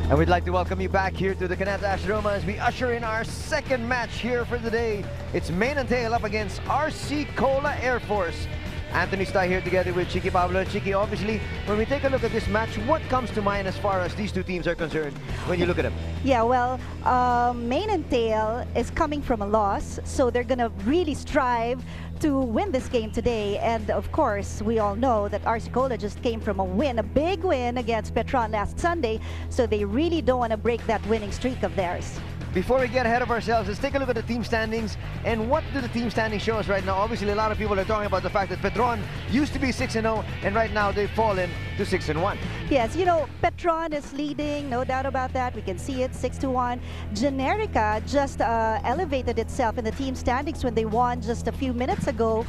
And we'd like to welcome you back here to the Canata Ashroma as we usher in our second match here for the day. It's Main and Tail up against RC Cola Air Force. Anthony Stay here together with Chiki Pablo. Chiki, obviously, when we take a look at this match, what comes to mind as far as these two teams are concerned when you look at them? Yeah, well, Main and Tail is coming from a loss, so they're going to really strive to win this game today. And of course, we all know that RC Cola just came from a big win against Petron last Sunday, so they really don't want to break that winning streak of theirs. Before we get ahead of ourselves, let's take a look at the team standings. And what do the team standings show us right now? Obviously, a lot of people are talking about the fact that Petron used to be 6-0, and right now they've fallen to 6-1. Yes, you know, Petron is leading, no doubt about that. We can see it, 6-1. Generica just elevated itself in the team standings when they won just a few minutes ago,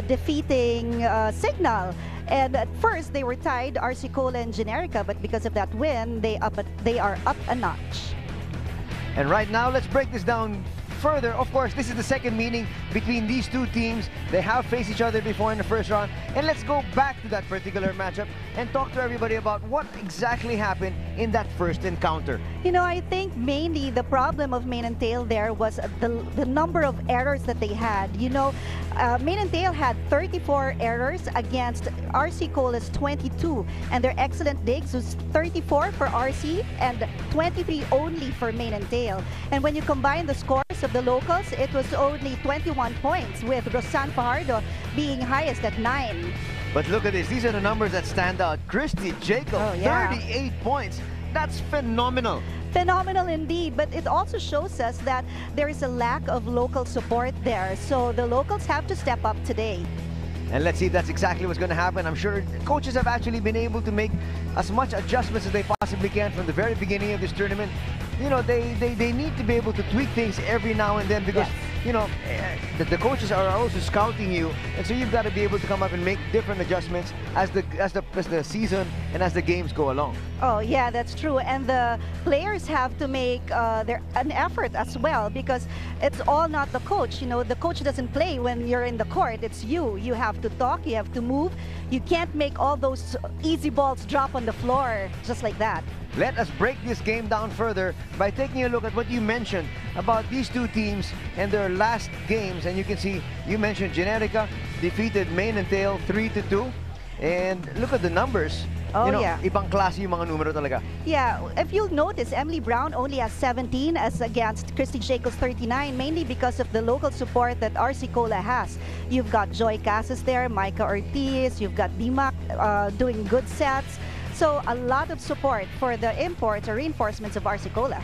defeating Signal. And at first, they were tied, RC Cola and Generica, but because of that win, they are up a notch. And right now, let's break this down further. Of course, this is the second meeting between these two teams. They have faced each other before in the first round. And let's go back to that particular matchup and talk to everybody about what exactly happened in that first encounter. You know, I think mainly the problem of Main and Tail there was the number of errors that they had. You know, Main and Tail had 34 errors against RC Cola's 22. And their excellent digs was 34 for RC and 23 only for Main and Tail. And when you combine the scores of the locals, it was only 21 points, with Rosan Fajardo being highest at 9. But look at this. These are the numbers that stand out. Christy Jacob, 38 points. That's phenomenal. Phenomenal indeed, but it also shows us that there is a lack of local support there. So the locals have to step up today. And let's see if that's exactly what's going to happen. I'm sure coaches have actually been able to make as much adjustments as they possibly can from the very beginning of this tournament. You know, they need to be able to tweak things every now and then because, you know, the coaches are also scouting you. And so you've got to be able to come up and make different adjustments as the season and as the games go along. Oh, yeah, that's true. And the players have to make an effort as well, because it's all not the coach. You know, the coach doesn't play when you're in the court. It's you. You have to talk. You have to move. You can't make all those easy balls drop on the floor just like that. Let us break this game down further by taking a look at what you mentioned about these two teams and their last games. And you can see, you mentioned Generica defeated Main and Tail 3-2. And look at the numbers. Oh, you know, yeah. Ibang klase yung mga numero talaga. Yeah, if you'll notice, Emily Brown only has 17 as against Christy Jacobs 39, mainly because of the local support that RC Cola has. You've got Joy Casas there, Micah Ortiz, you've got Dimac doing good sets. So a lot of support for the imports or reinforcements of RC Cola.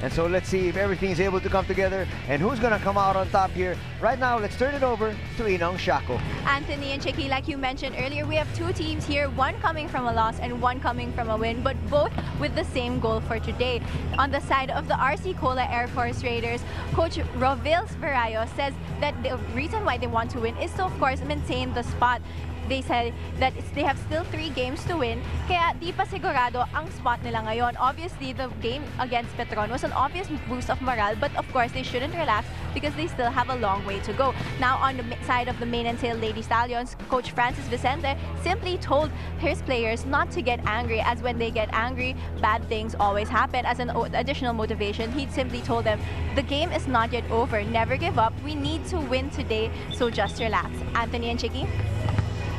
And so let's see if everything is able to come together and who's going to come out on top here. Right now, let's turn it over to Inong Shako. Anthony and Chiki, like you mentioned earlier, we have two teams here, one coming from a loss and one coming from a win, but both with the same goal for today. On the side of the RC Cola Air Force Raiders, Coach Rovils Verayo says that the reason why they want to win is to, of course, maintain the spot. They said that they have still 3 games to win, kaya di pa sigurado ang spot nila ngayon. Obviously, the game against Petron was an obvious boost of morale, but of course, they shouldn't relax because they still have a long way to go. Now, on the side of the Main and Tail Lady Stallions, Coach Francis Vicente simply told his players not to get angry, as when they get angry, bad things always happen. As an additional motivation, he simply told them, the game is not yet over, never give up, we need to win today, so just relax. Anthony and Chiki?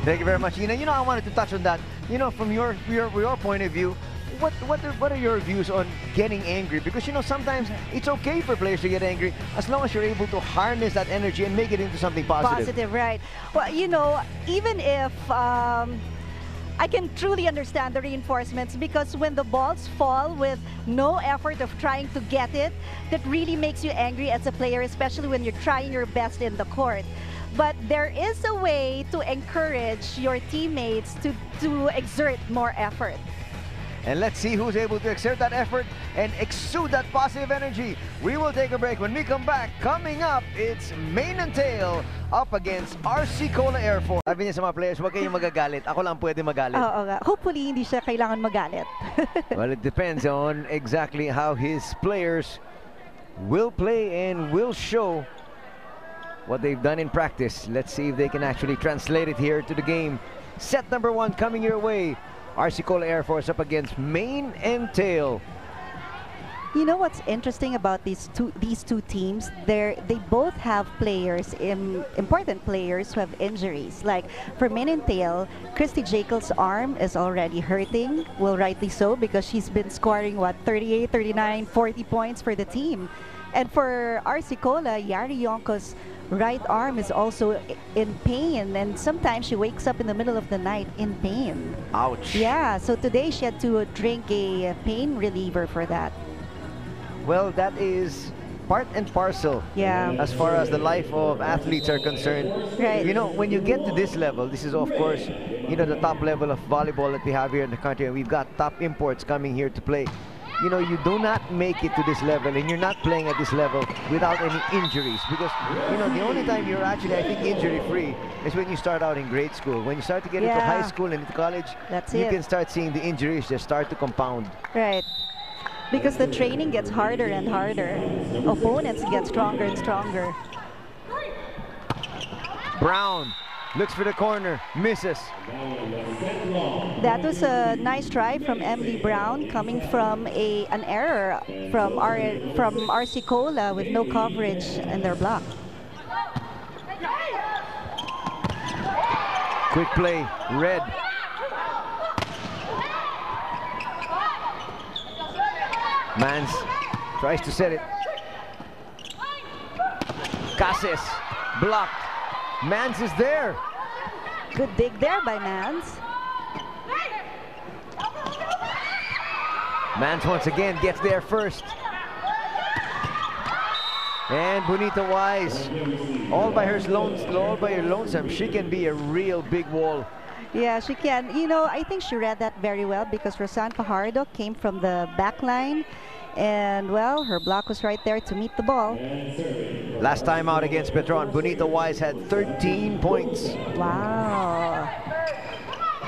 Thank you very much, Ina. You know, I wanted to touch on that. You know, from your point of view, what are your views on getting angry? Because, you know, sometimes it's okay for players to get angry as long as you're able to harness that energy and make it into something positive. Positive, right. Well, you know, even if I can truly understand the reinforcements, because when the balls fall with no effort of trying to get it, that really makes you angry as a player, especially when you're trying your best in the court. But there is a way to encourage your teammates to exert more effort. And let's see who's able to exert that effort and exude that positive energy. We will take a break. When we come back, coming up, it's Main and Tail up against RC Cola Air Force. Sabi niya sa mga players, huwag kayong magagalit. Ako lang pwede magalit. Oo nga. Hopefully, hindi siya kailangan magalit. Well, it depends on exactly how his players will play and will show what they've done in practice. Let's see if they can actually translate it here to the game. Set number 1 coming your way. RC Cola Air Force up against Main and Tail. You know what's interesting about these two teams? They both have players, important players who have injuries. Like for Tail, Christy Jekyll's arm is already hurting. Well, rightly so, because she's been scoring what, 38, 39, 40 points for the team. And for RC Cola, Yari Yonko's right arm is also in pain, and sometimes she wakes up in the middle of the night in pain. Ouch. Yeah, so today she had to drink a pain reliever for that. Well, that is part and parcel, Yeah. as far as the life of athletes are concerned. Right. You know, when you get to this level, this is of course, you know, the top level of volleyball that we have here in the country, and we've got top imports coming here to play. You know, you do not make it to this level, and you're not playing at this level without any injuries, because, you know, the only time you're actually, I think, injury-free is when you start out in grade school. When you start to get into Yeah. high school and into college, That's you it. can start seeing the injuries just start to compound. Right. Because the training gets harder and harder. Opponents get stronger and stronger. Brown looks for the corner, misses. That was a nice try from Emily Brown, coming from an error from RC Cola with no coverage in their block. Quick play, Red. Mans tries to set it. Cases blocked. Mans is there. Good dig there by Mans. Mans once again gets there first. And Bonita Wise, all by her lonesome, she can be a real big wall. Yeah, she can. You know, I think she read that very well, because Rosanne Fajardo came from the back line, and well, her block was right there to meet the ball. Last time out against Petron, Bonita Wise had 13 points. Wow.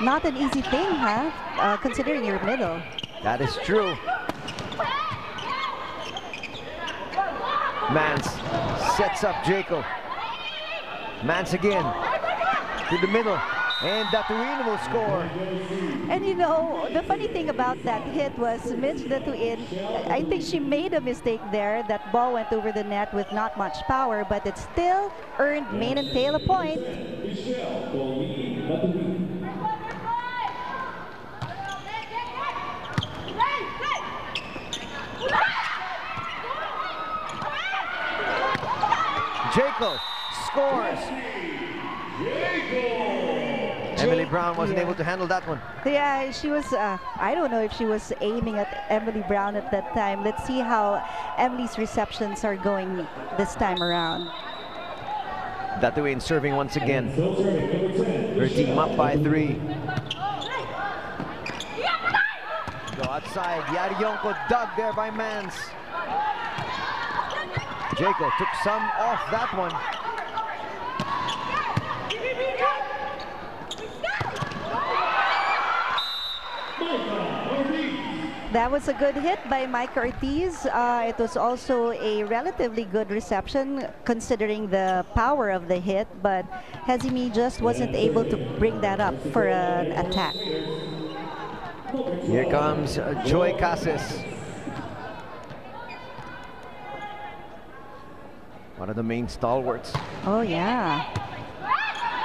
Not an easy thing, huh? Considering you're middle. That is true. Mans sets up Jacob. Mans again to the middle, and Datuin will score. And you know, the funny thing about that hit was Mitch Datuin, I think she made a mistake there. That ball went over the net with not much power, but it still earned Main and Tail a point. Jacob scores. Emily Brown wasn't able to handle that one. Yeah, she was, I don't know if she was aiming at Emily Brown at that time. Let's see how Emily's receptions are going this time around. Datuin serving once again. Her team up by 3. Go outside. Yarionko dug there by Mans. Jacob took some off that one. That was a good hit by Mike Ortiz. It was also a relatively good reception considering the power of the hit, but Hezimi just wasn't able to bring that up for an attack. Here comes Joy Cases. One of the main stalwarts. Oh yeah,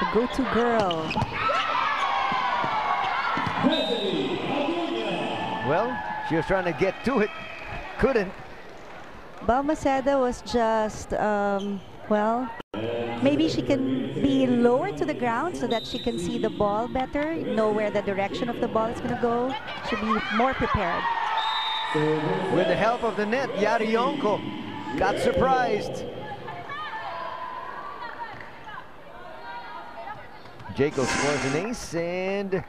the go-to girl. Well, she was trying to get to it, couldn't. Balmaceda was just, well, maybe she can be lower to the ground so that she can see the ball better, know where the direction of the ball is going to go. Should be more prepared. With the help of the net, Yarionko got surprised. Jacob scores an ace, and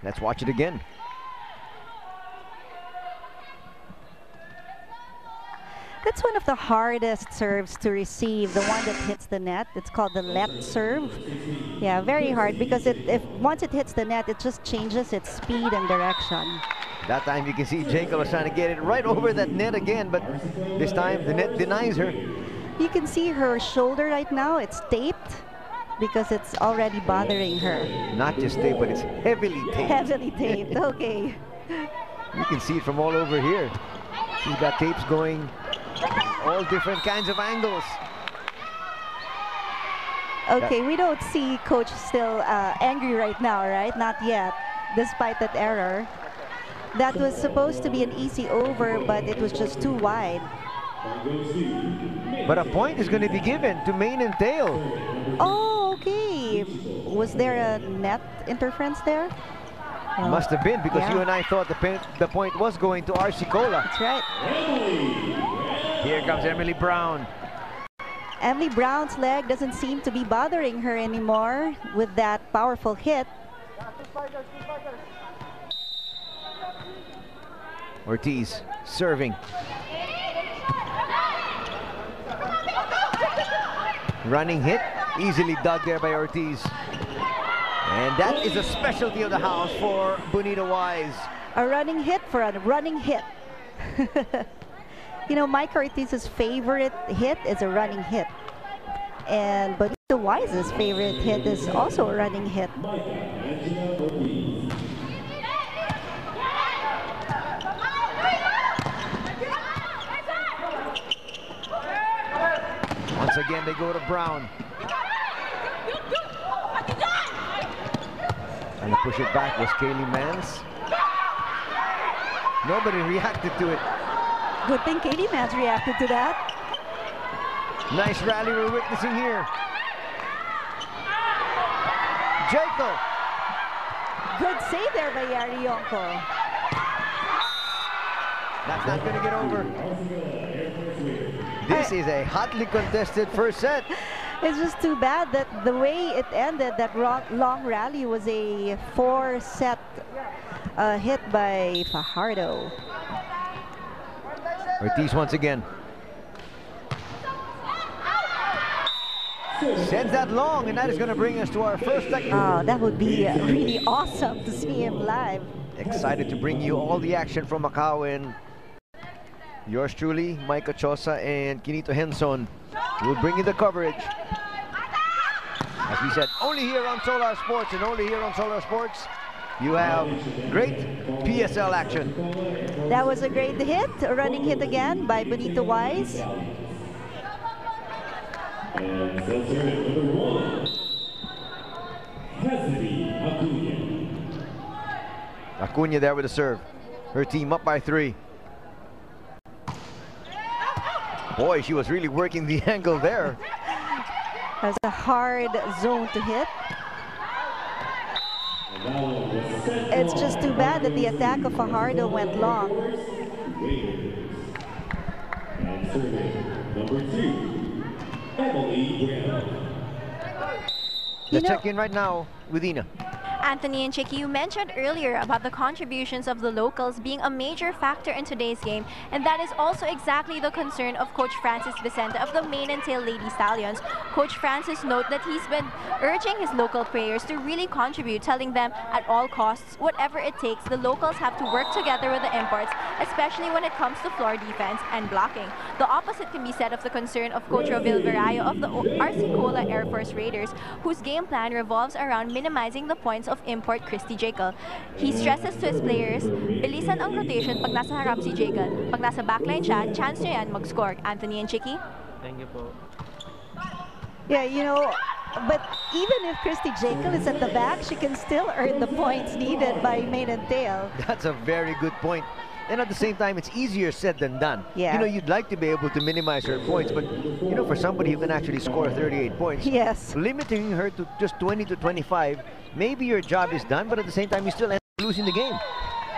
let's watch it again. That's one of the hardest serves to receive, the one that hits the net. It's called the left serve. Yeah, very hard, because if once it hits the net, it just changes its speed and direction. That time you can see Jacob was trying to get it right over that net again, but this time the net denies her. You can see her shoulder right now. It's taped because it's already bothering her. Not just taped, but it's heavily taped. Heavily taped, okay. You can see it from all over here. We've got tapes going all different kinds of angles. Okay, we don't see Coach still angry right now, right? Not yet, despite that error. That was supposed to be an easy over, but it was just too wide. But a point is going to be given to Mane and Tail. Oh, okay. Was there a net interference there? Must have been, because yeah. you and I thought the point was going to RC Cola. That's right. Here comes Emily Brown. Emily Brown's leg doesn't seem to be bothering her anymore with that powerful hit. Ortiz serving. Running hit, easily dug there by Ortiz. And that is a specialty of the house for Bonita Wise. A running hit for a running hit. You know, Mike Ortiz's favorite hit is a running hit. And Bonita Wise's favorite hit is also a running hit. Once again, they go to Brown. And to push it back was Kaylee Mans. Nobody reacted to it. Good thing Katie Mans reacted to that. Nice rally we're witnessing here. Jekyll. Good save there by Yari Yonko. That's not going to get over. This is a hotly contested first set. It's just too bad that the way it ended, that long rally was a 4-set hit by Fajardo. Ortiz once again. Sends that long, and that is going to bring us to our first segment. Oh, that would be really awesome to see him live. Excited to bring you all the action from Macau, and yours truly, Mike Ochoa and Quinito Henson will bring you the coverage. As we said, only here on Solar Sports, and only here on Solar Sports, you have great PSL action. That was a great hit, a running hit again by Bonita Wise. And center number 1, Cassidy Acuna. Acuna there with a serve. Her team up by 3. Boy, she was really working the angle there. That was a hard zone to hit. It's just too bad that the attack of Fajardo went long. And serving number 2, Emily Brown. Let's check in right now with Ina. Anthony and Chicky, you mentioned earlier about the contributions of the locals being a major factor in today's game, and that is also exactly the concern of Coach Francis Vicente of the Mane and Tail Lady Stallions. Coach Francis noted that he's been urging his local players to really contribute, telling them at all costs, whatever it takes, the locals have to work together with the imports, especially when it comes to floor defense and blocking. The opposite can be said of the concern of Coach Rovil Verayo of the RC Cola Air Force Raiders, whose game plan revolves around minimizing the points of import Christy Jekyll. He stresses to his players, bilisan ang rotation pag nasa harap si Jekyll. Pag nasa backline siya, chance nyo yan mag-score. Anthony and Chicky? Thank you po. Yeah, you know, but even if Christy Jekyll is at the back, she can still earn the points needed by Mane and Tail. That's a very good point. And at the same time, it's easier said than done. Yeah. You know, you'd like to be able to minimize her points, but, you know, for somebody who can actually score 38 points, Yes. limiting her to just 20 to 25, maybe your job is done, but at the same time, you still end up losing the game.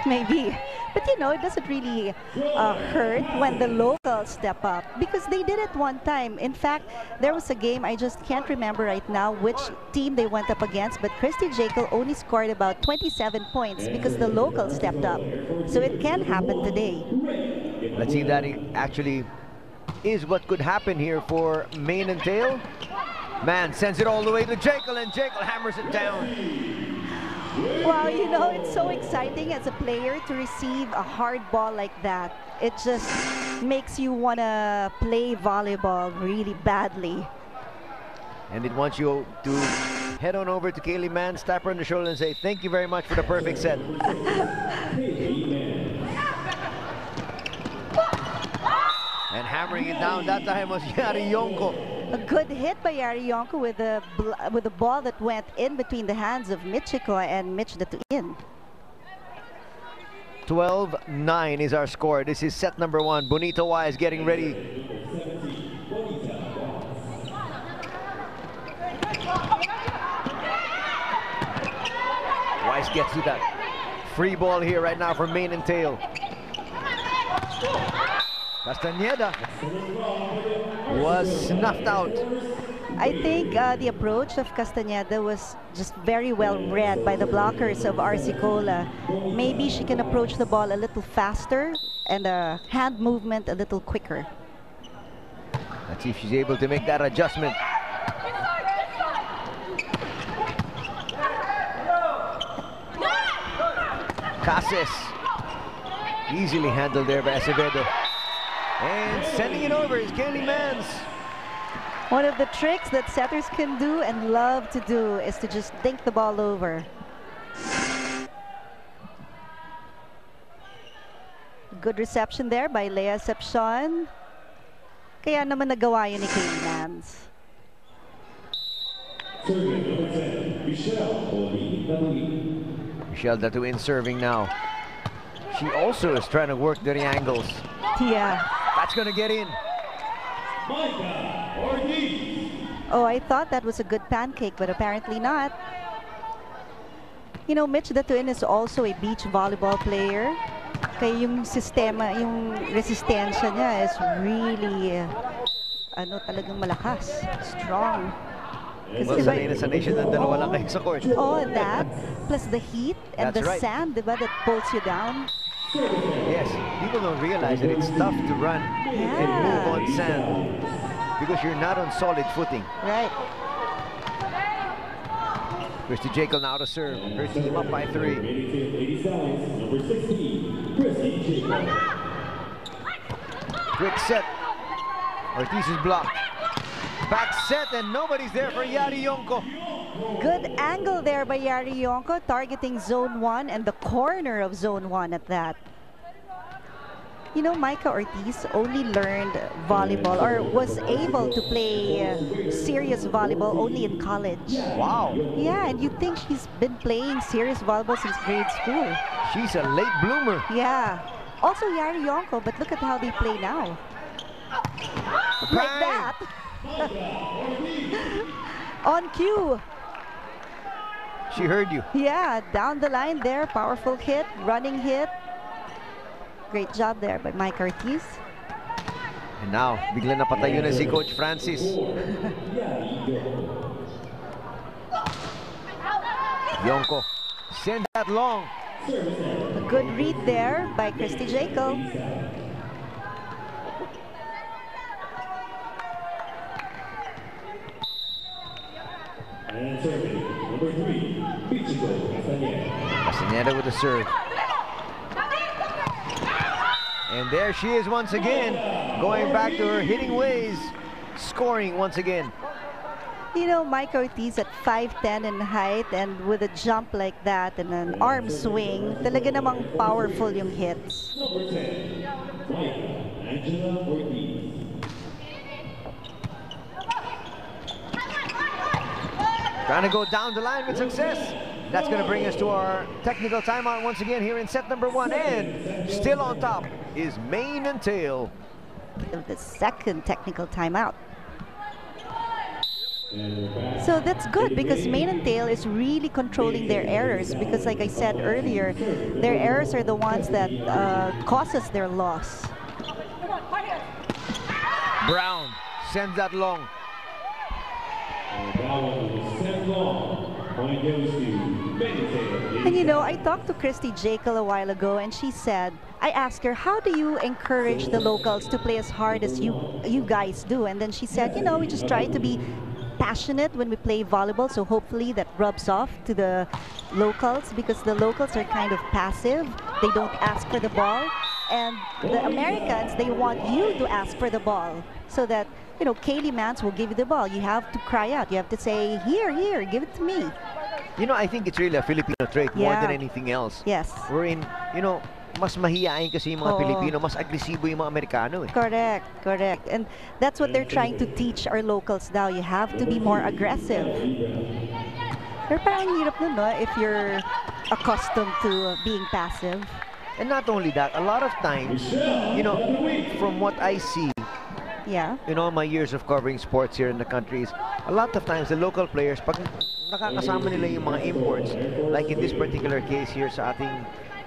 Maybe. But you know, it doesn't really hurt when the locals step up, because they did it one time. In fact, there was a game, I just can't remember right now which team they went up against, but Christy Jekyll only scored about 27 points because the locals stepped up. So it can happen today. Let's see if that actually is what could happen here for Mane and Tail. Man sends it all the way to Jekyll, and Jekyll hammers it down. Wow, you know, it's so exciting as a player to receive a hard ball like that. It just makes you want to play volleyball really badly. And it wants you to head on over to Kaylee Mans, tap her on the shoulder and say, thank you very much for the perfect set. And hammering it down that time was Yari Yonko. A good hit by Yari Yonko with the ball that went in between the hands of Michiko and Mitch Datuin. 12-9 is our score. This is set number 1. Bonito Wise getting ready. Wise gets to that free ball here right now for Mane and Tail. Castañeda was snuffed out. I think the approach of Castañeda was just very well read by the blockers of RC Cola. Maybe she can approach the ball a little faster and the hand movement a little quicker. Let's see if she's able to make that adjustment. Cases. Easily handled there by Acevedo. And sending it over is Kaylee Mans. One of the tricks that setters can do and love to do is to just dink the ball over. Good reception there by Lea Sepcion. Kaya naman nagawa yun ni Kaylee Mans. Michelle Datuin serving now. She also is trying to work the angles. Yeah. That's going to get in. Oh, I thought that was a good pancake, but apparently not. You know, Mitch Datuin is also a beach volleyball player. Kaya yung sistema, yung resistensya niya is really, talagang malakas, strong. Well, sanay siya ng dalawa lang kayo sa court. Oh, that, plus the heat and That's the right. sand, diba, that pulls you down. Yes, people don't realize that it's tough to run and move on sand because you're not on solid footing. Right. Christy Jekyll now to serve. Her team up by 3. Quick set. Ortiz is blocked. Back set and nobody's there for Yari Yonko. Good angle there by Yari Yonko, targeting zone 1 and the corner of zone 1 at that. You know, Micah Ortiz only learned volleyball or was able to play serious volleyball only in college. Wow. Yeah, and you'd think she's been playing serious volleyball since grade school. She's a late bloomer. Yeah. Also Yari Yonko, but look at how they play now. Like that. On cue. She heard you. Yeah, down the line there, powerful hit, running hit. Great job there by Mike Ortiz. And now, bigla na patayo na si Coach Francis. Yonko, send that long. A good read there by Christy Jekyll. And serving, number 3, Michiko Castañeda. Castañeda with the serve. And there she is once again, going back to her hitting ways, scoring once again. You know, Mike Ortiz at 5'10" in height and with a jump like that and an arm swing, talaga namang powerful yung hits. Number 10, Angela Ortiz. Trying to go down the line with success. That's going to bring us to our technical timeout once again here in set number 1. And still on top is Mane and Tail. The second technical timeout. So that's good because Mane and Tail is really controlling their errors because like I said earlier, their errors are the ones that causes their loss. Brown sends that long. And you know, I talked to Christy Jekyll a while ago and she said, I asked her, how do you encourage the locals to play as hard as you guys do? And then she said, you know, we just try to be passionate when we play volleyball, so hopefully that rubs off to the locals because the locals are kind of passive. They don't ask for the ball. And the Americans, they want you to ask for the ball so that, you know, Kaylee Mans will give you the ball. You have to cry out. You have to say, here, here, give it to me. You know, I think it's really a Filipino trait more than anything else. Yes. We're in, you know, mas mahiyain kasi yung mga Oo. Pilipino, mas agresibo yung mga Amerikano eh. Correct, correct. And that's what they're trying to teach our locals now. You have to be more aggressive. Pero parang hirap nun, no? If you're accustomed to being passive. And not only that, a lot of times, you know, from what I see Yeah. in all my years of covering sports here in the countries, a lot of times the local players, pag nakakasama nila yung mga imports, like in this particular case here sa ating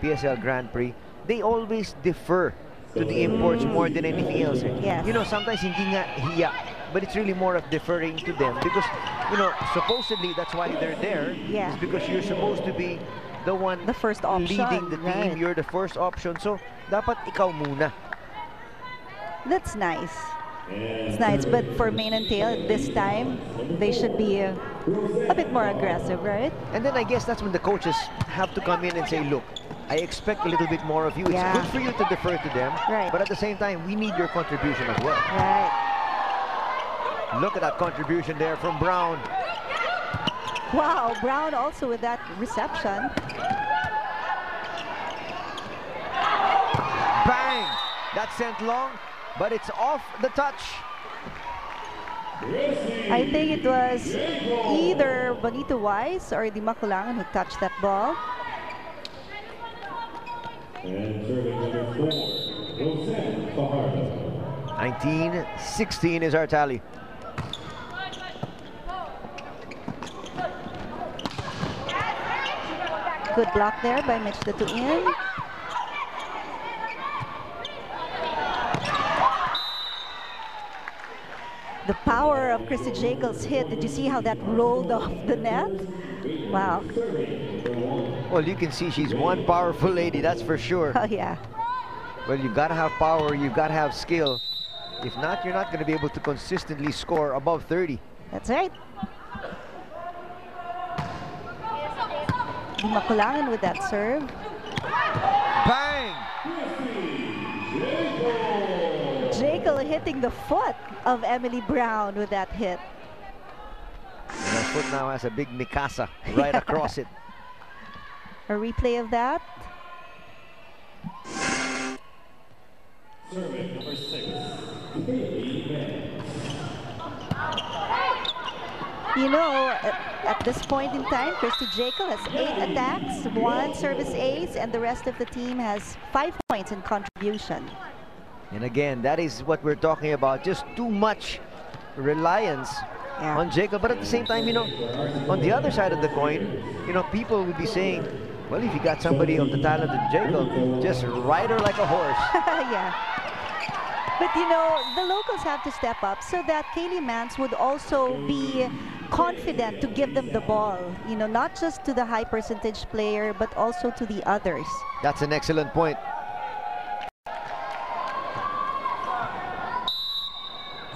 PSL Grand Prix, they always defer to the imports more than anything else. Yes. You know, sometimes hindi nga hiya, but it's really more of deferring to them because, you know, supposedly that's why they're there. Yeah. Is because you're supposed to be the one The first option, leading the team. right. You're the first option. So, dapat ikaw muna. That's nice. It's nice, but for Mane and Tail this time, they should be a bit more aggressive, right? And then I guess that's when the coaches have to come in and say, look, I expect a little bit more of you. It's Yeah. good for you to defer to them, Right. but at the same time, we need your contribution as well. Right. Look at that contribution there from Brown. Wow, Brown also with that reception. Bang! That's sent long, but it's off the touch. I think it was either Bonito Wise or Di Maculangan who touched that ball. And serving number 4, Roseanne Fajardo. 19-16 is our tally. Good block there by Mitch the two-in. The power of Christy Jekyll's hit. Did you see how that rolled off the net? Wow. Well, you can see she's one powerful lady, that's for sure. Oh, yeah. Well, you've got to have power, you've got to have skill. If not, you're not going to be able to consistently score above 30. That's right. Di Maculangan with that serve. Bang! Jekyll hitting the foot of Emily Brown with that hit. And her foot now has a big Mikasa right across it. A replay of that. Serving number 6, Philippine. You know, at this point in time, Christy Jekyll has 8 attacks, 1 service ace, and the rest of the team has 5 points in contribution. And again, that is what we're talking about. Just too much reliance Yeah. on Jacob. But at the same time, you know, on the other side of the coin, you know, people would be saying, well, if you got somebody of the talent of Jacob, just ride her like a horse. Yeah. But you know, the locals have to step up so that Kaylee Mance would also be confident to give them the ball. You know, not just to the high percentage player, but also to the others. That's an excellent point.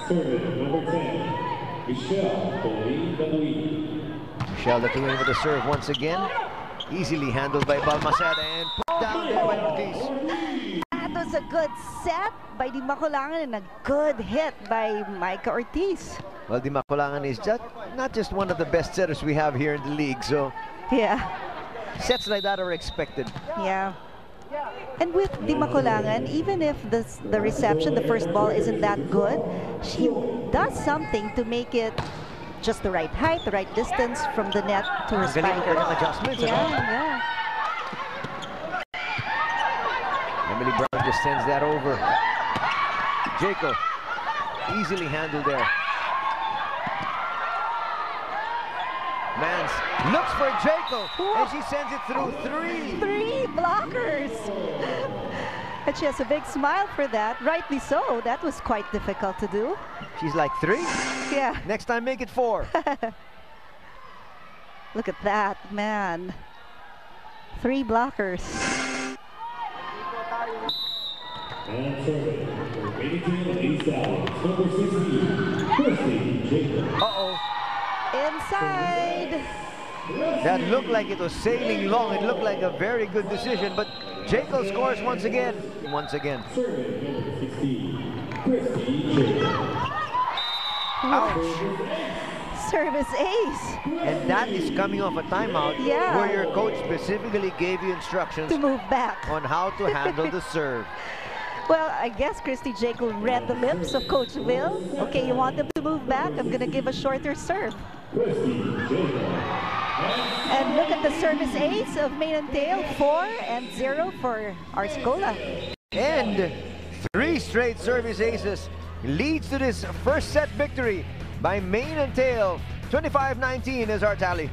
Serving number 10, Michelle Pauline. Michelle Datuin with the serve once again. Easily handled by Balmaceda and put down there by Ortiz. That was a good set by Di Maculangan and a good hit by Micah Ortiz. Well, Di Maculangan is just not just one of the best setters we have here in the league, so Yeah, sets like that are expected. yeah. And with Di Maculangan, even if the reception, the first ball isn't that good, she does something to make it just the right height, the right distance from the net to her Ang galing ng spiker. kanyang adjustments, ano? Yeah, yeah. Emily Brown just sends that over. Jacob, easily handled there. Mance looks for Jacob, and she sends it through 3. 3 blockers. And she has a big smile for that. Rightly so. That was quite difficult to do. She's like 3? Yeah. Next time, make it 4. Look at that, man. 3 blockers. And serving for 82 East Dallas, number 16, Christy Jacob. Uh-oh. Inside. That looked like it was sailing long. It looked like a very good decision, but Jacob scores once again. Once again. Serving number 16, Christy Jacob. Ouch. service ace. And that is coming off a timeout where your coach specifically gave you instructions To move back. on how to handle the serve. Well, I guess Christy Jekyll read the lips of Coach Will. Okay, you want them to move back? I'm going to give a shorter serve. And look at the service ace of Mane and Tail, 4-0 for Arsicola. And 3 straight service aces leads to this first set victory by Mane and Tail. 25-19 is our tally.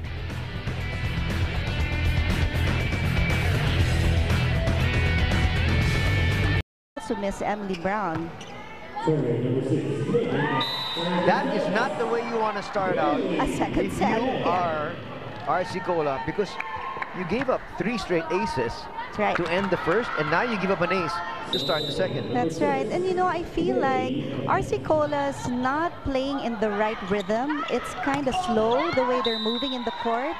Also miss Emily Brown. That is not the way you want to start out. A second if set. you are Arsicola, because you gave up 3 straight aces to end the first, and now you give up an ace to start the second. That's right. And you know, I feel like Arsicola's not playing in the right rhythm. It's kind of slow the way they're moving in the court.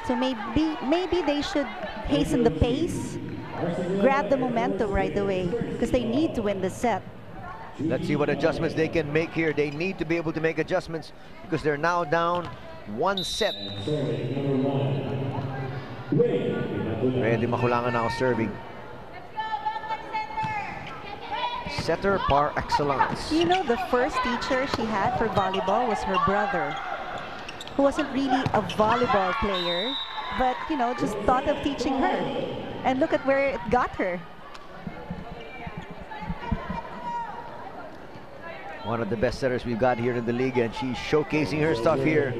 So maybe they should hasten the pace, grab the momentum right away, because they need to win the set. Let's see what adjustments they can make here. They need to be able to make adjustments because they're now down 1 set. Ready Makulangan now serving. Setter par excellence. You know, the first teacher she had for volleyball was her brother, who wasn't really a volleyball player, but, you know, just thought of teaching her. And look at where it got her. One of the best setters we've got here in the league, and she's showcasing her stuff here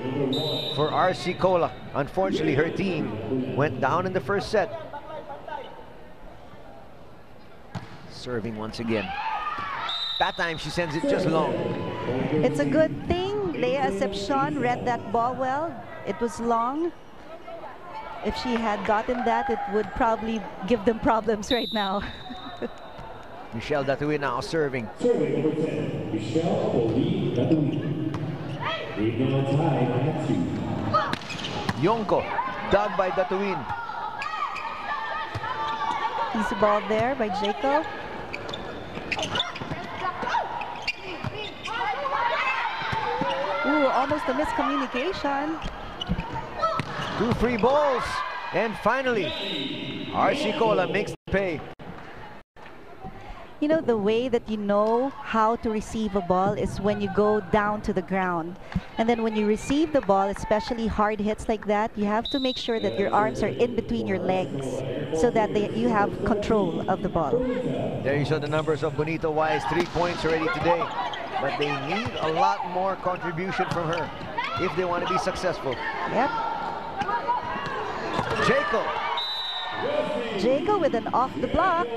for Arsicola. Unfortunately, her team went down in the first set. Serving once again. That time she sends it just long. It's a good thing Leah Acepcion read that ball well. It was long. If she had gotten that, it would probably give them problems right now. Michelle Datuin now serving. Serving number 10, Michelle Pauline Datuin. They've now tied at 2. Yonko, dug by Datuin. Easy ball there by Jacob. Ooh, almost a miscommunication. 2 free balls. And finally, Arsicola makes the pay. You know, the way that you know how to receive a ball is when you go down to the ground. And then when you receive the ball, especially hard hits like that, you have to make sure that your arms are in between your legs so that you have control of the ball. There you saw the numbers of Bonito Wise, 3 points already today. But they need a lot more contribution from her if they want to be successful. Yep. Jacob. Jacob with an off the block.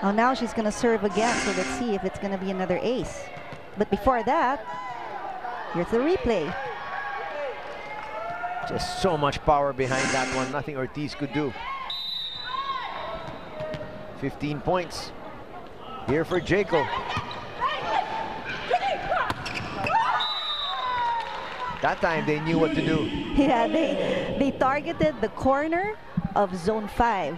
Oh, now she's going to serve again, so let's see if it's going to be another ace. But before that, here's the replay. Just so much power behind that one. Nothing Ortiz could do. 15 points here for Jacob. That time they knew what to do. Yeah, they targeted the corner of zone 5.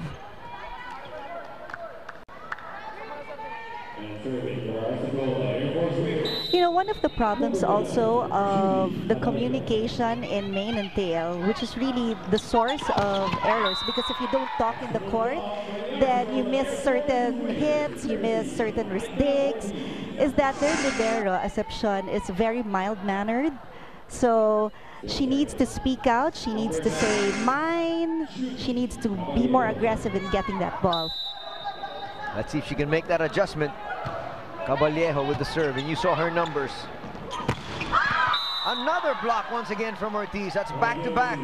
You know, one of the problems also of the communication in Mane and Tail, which is really the source of errors, because if you don't talk in the court, then you miss certain hits, you miss certain digs, is that their libero, Acepcion, is very mild-mannered. So she needs to speak out, she needs to say mine, she needs to be more aggressive in getting that ball. Let's see if she can make that adjustment. Caballejo with the serve, and you saw her numbers. Another block once again from Ortiz. That's back-to-back.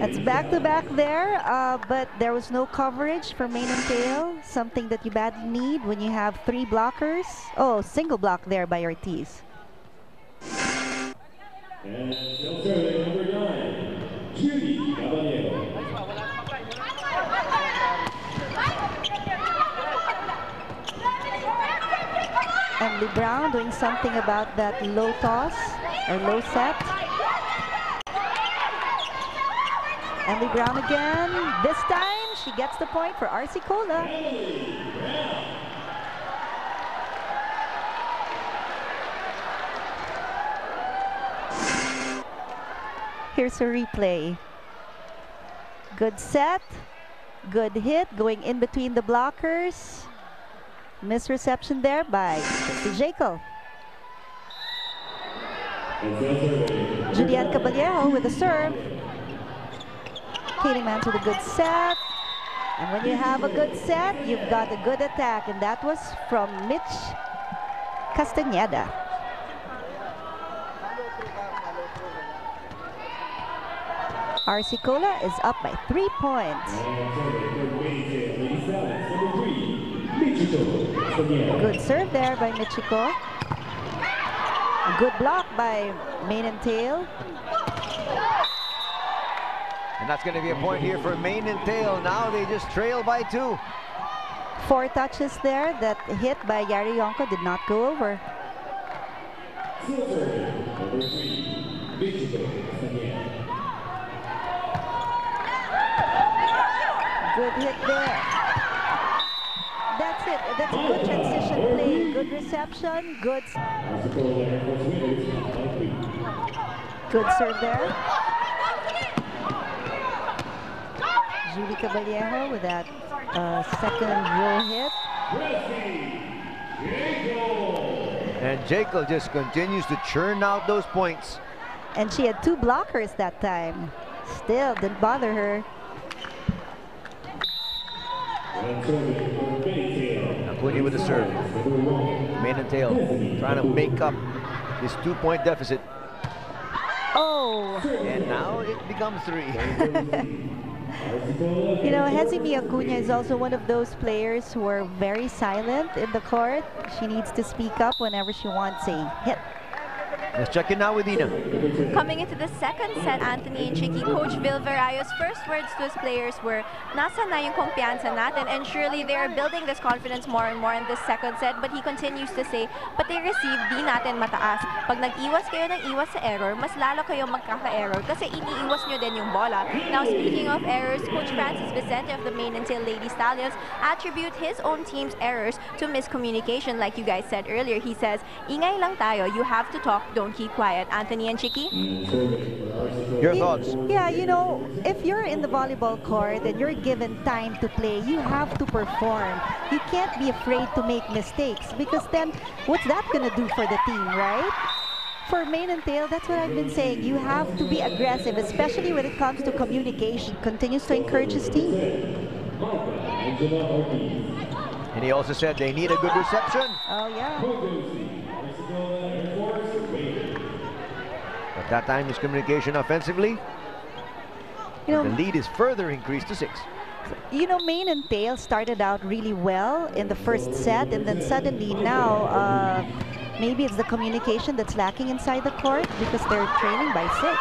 That's back-to-back there, but there was no coverage for Mane and Tail, something that you badly need when you have 3 blockers. Oh, single block there by Ortiz. And still serving number 9, Judy Caballero. Emily Brown doing something about that low toss or low set. Emily Brown again. This time she gets the point for Arsicola. Here's a replay. Good set. Good hit. Going in between the blockers. Misreception there by Jekyll. Julian Caballero with a serve. Katie Mans with a good set. And when you have a good set, you've got a good attack. And that was from Mitch Castañeda. RC Cola is up by 3 points. Good serve there by Michiko. A good block by Mane and Tail. And that's going to be a point here for Mane and Tail. Now they just trail by 2. 4 touches there. That hit by Yari Yonko did not go over. Good hit there. That's it. That's a good transition play. Good reception. Good serve there. Julie Caballero with that second row hit. And Jekyll just continues to churn out those points. And she had 2 blockers that time. Still didn't bother her. Acuna with the serve. Mane and Tail trying to make up this 2-point deficit. Oh! And now it becomes 3. You know, Hezimi Acuna is also one of those players who are very silent in the court. She needs to speak up whenever she wants a hit. Let's check in now with Ina. Coming into the second set, Anthony and Chicky, Coach Vil Verayo's first words to his players were, nasa na yung kumpiyansa natin, and surely they are building this confidence more and more in this second set, but he continues to say, pati receive, di natin mataas. Pag nag-iwas kayo ng iwas sa error, mas lalo kayo magkaka-error kasi iniiwas nyo din yung bola. Now, speaking of errors, Coach Francis Vicente of the Mane and Tail Lady Stallions attribute his own team's errors to miscommunication, like you guys said earlier. He says, ingay lang tayo, you have to talk, don't keep quiet. Anthony and Chicky? Your thoughts? Yeah, you know, if you're in the volleyball court and you're given time to play, you have to perform. You can't be afraid to make mistakes because then what's that going to do for the team, right? For Mane and Tail, that's what I've been saying. You have to be aggressive, especially when it comes to communication. Continues to encourage his team. And he also said they need a good reception. Oh, yeah. But that time his communication offensively, You know, the lead is further increased to 6. You know, Mane and Tail started out really well in the first set, and then suddenly now, maybe it's the communication that's lacking inside the court because they're trailing by 6.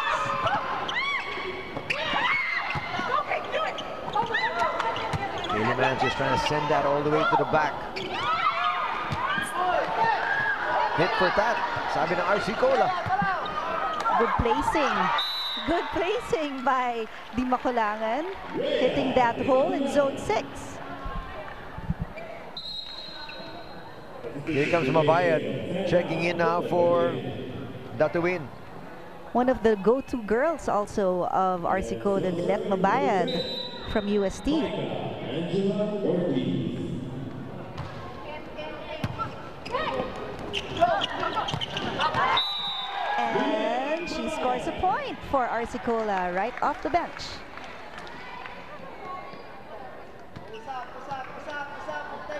Katie Mans just trying to send that all the way to the back. Hit for that, sabi ng RC Cola. Good placing. Good placing by Di Makulangan, hitting that hole in zone 6. Here comes Mabayad, checking in now for that to win. One of the go-to girls also of RC Cola, Lilette Mabayad from UST. And she scores a point for RC Cola right off the bench.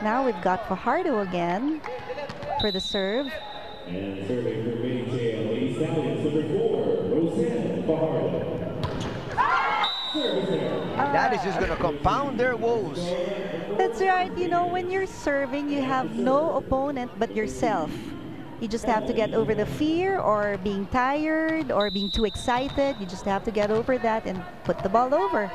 Now we've got Fajardo again for the serve. And serving for Mane Tail, Lady Stallions, number 4, Roseanne Fajardo. That is just going to compound their woes. That's right. You know, when you're serving, you have no opponent but yourself. You just have to get over the fear or being tired or being too excited. You just have to get over that and put the ball over.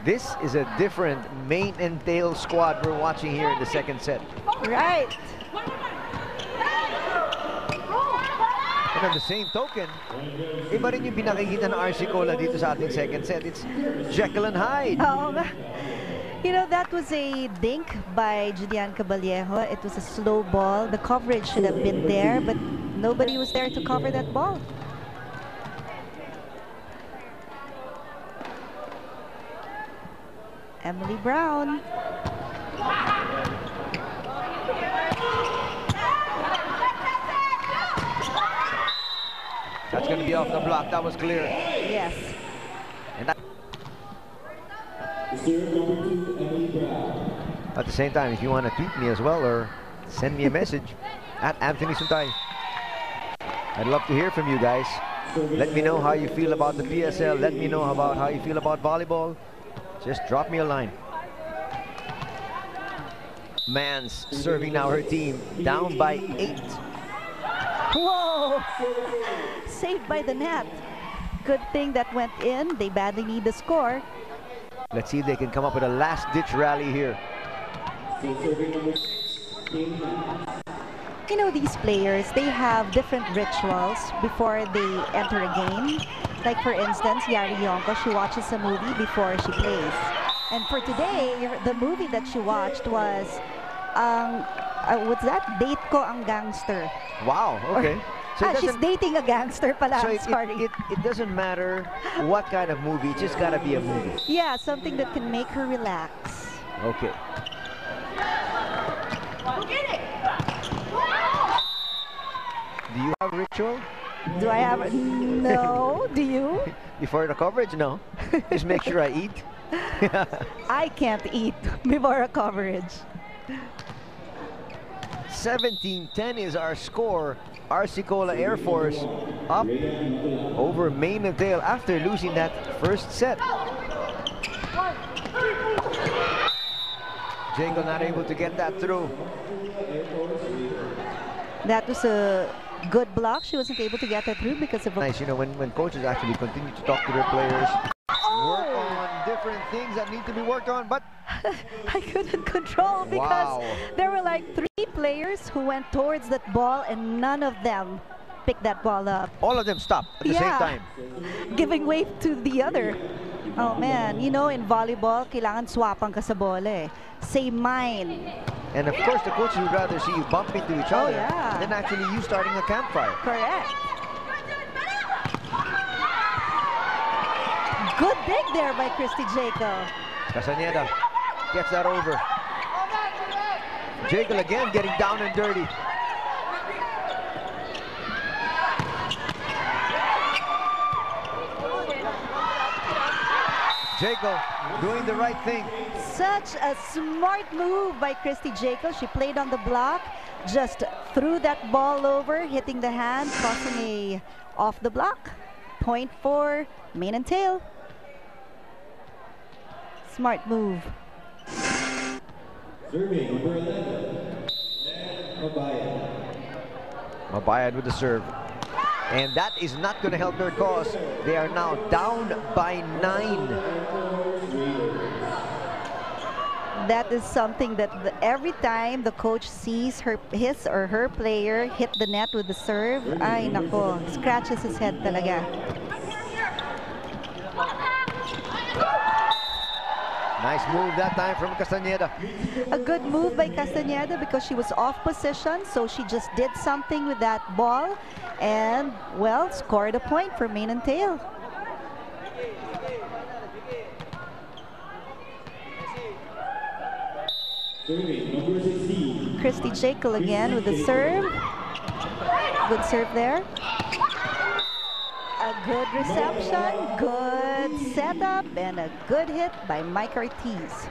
This is a different Mane and Tail squad we're watching here in the second set. Right. And on the same token, iba rin yung pinakikita ng RC Cola dito sa ating second set. It's Jekyll and Hyde. You know, that was a dink by Julian Caballero. It was a slow ball. The coverage should have been there, but nobody was there to cover that ball. Emily Brown. That's going to be off the block. That was clear. Yes. And that at the same time, if you want to tweet me as well or send me a message at Anthony Suntay. I'd love to hear from you guys. Let me know how you feel about the PSL. Let me know about how you feel about volleyball. Just drop me a line. Mans serving now her team, down by 8. Whoa! Saved by the net. Good thing that went in. They badly need the score. Let's see if they can come up with a last-ditch rally here. You know, these players, they have different rituals before they enter a game. Like, for instance, Yari Yonko, she watches a movie before she plays. And for today, the movie that she watched was, what's that? Date Ko Ang Gangster. Wow, okay. So she's dating a gangster pala, so sorry. It doesn't matter what kind of movie, it's just gotta be a movie. Yeah, something that can make her relax. Okay. Do you have a ritual? Do I have? No. Do you? Before the coverage? No. Just make sure I eat. I can't eat before a coverage. 17-10 is our score. RC Cola Air Force up over Main and Tail after losing that first set. Jago not able to get that through. That was a good block. She wasn't able to get that through because of... Nice, you know, when coaches actually continue to talk to their players, work on different things that need to be worked on, but... I couldn't control because there were like 3 players who went towards that ball and none of them picked that ball up. All of them stopped at the same time. Giving way to the other. Oh man, you know, in volleyball, kailangan swapan ka sa bola eh. Say mine. And of course, the coaches would rather see you bump into each other than actually you starting a campfire. Correct. Good dig there by Christy Jaco. Castañeda gets that over. Jaco again getting down and dirty. Jaco doing the right thing. Such a smart move by Christy Jaco. She played on the block, just threw that ball over, hitting the hand, causing a off the block. Point for Main and Tail. Smart move. Serving number 11, Mabayad. Mabayad with the serve. And that is not going to help their cause. They are now down by 9. That is something that every time the coach sees his or her player hit the net with the serve, ay nako, scratches his head talaga. Nice move that time from Castañeda. A good move by Castañeda because she was off position, so she just did something with that ball and, well, scored a point for Main and Tail. Number 16. Christy Jaco again with the serve. Good serve there. A good reception, good setup, and a good hit by Mike Ortiz.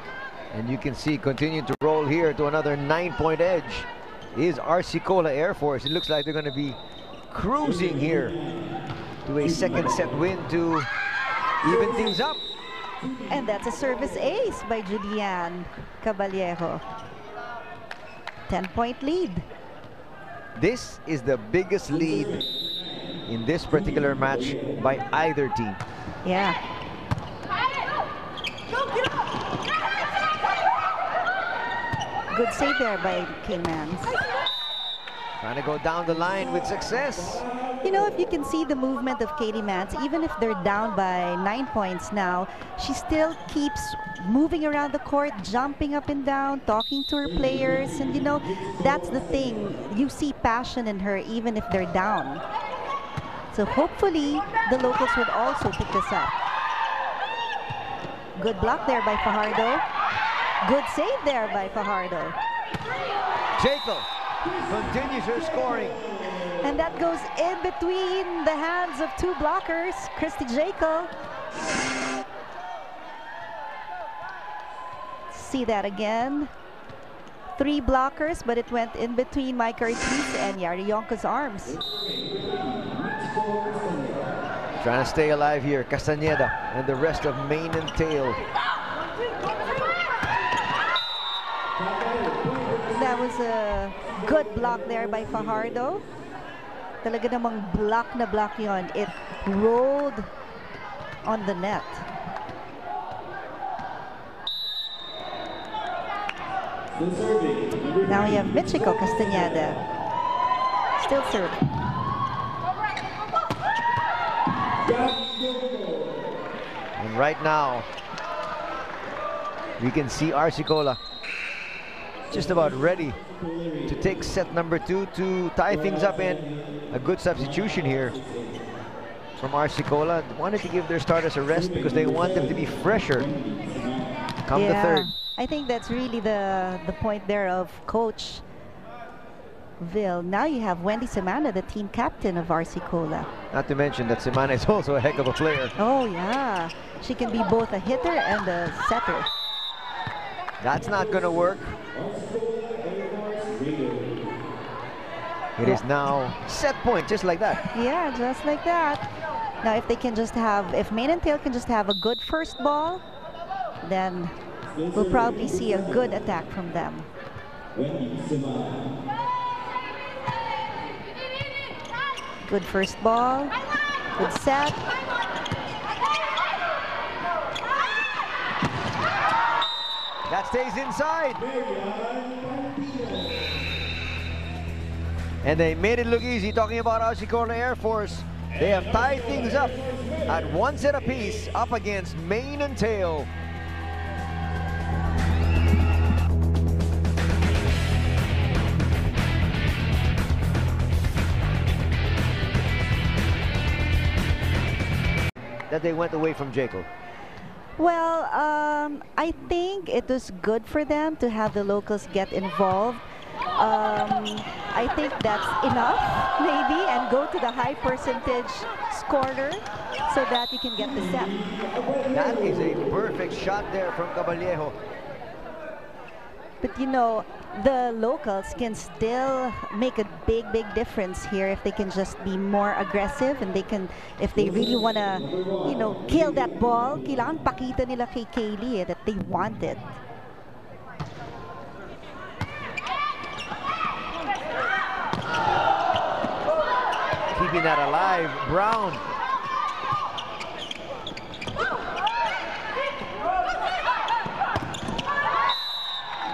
And you can see continuing to roll here to another 9-point edge is RC Cola Air Force. It looks like they're going to be cruising here to a second set win to even things up. And that's a service ace by Julian Caballero. 10-point lead. This is the biggest lead in this particular match by either team. Yeah. Good save there by K-Mans. Trying to go down the line with success. You know, if you can see the movement of Katie Mans, even if they're down by 9 points now, she still keeps moving around the court, jumping up and down, talking to her players. And, you know, that's the thing. You see passion in her even if they're down. So hopefully the locals would also pick this up. Good block there by Fajardo. Good save there by Fajardo. Jekyll continues her scoring. And that goes in between the hands of two blockers, Christy Jekyll. See that again. 3 blockers, but it went in between Mike Ortiz and Yari Yonko's arms. Trying to stay alive here, Castañeda and the rest of mane and tail. That was a good block there by Fajardo. Talaga namang block na block yon. It rolled on the net. Now we have Michiko Castañeda. Still serving. And right now, we can see Arsicola just about ready to take set number 2 to tie things up, and a good substitution here from Arsicola. Wanted to give their starters a rest because they want them to be fresher come the third. I think that's really the point there of Coach Vil. Now you have Wendy Semana, the team captain of Arsicola. Not to mention that Semana is also a heck of a player. Oh yeah, she can be both a hitter and a setter. That's not gonna work. It is now set point, just like that. Yeah, just like that. Now if they can just have, if Mane and Tail can just have a good first ball, then we'll probably see a good attack from them. Good first ball, good set. That stays inside. And they made it look easy. Talking about Arsicola Air Force, they have tied things up at 1 set apiece up against Mane and Tail. That they went away from Jekyll. Well, I think it was good for them to have the locals get involved. I think that's enough, maybe, and go to the high percentage scorer so that you can get the set. That is a perfect shot there from Caballejo. But you know, the locals can still make a big difference here if they can just be more aggressive, and they can, if they really want to, you know, kill that ball, kailangan pakita nila kay Kaylee that they want it. Keeping that alive, Brown.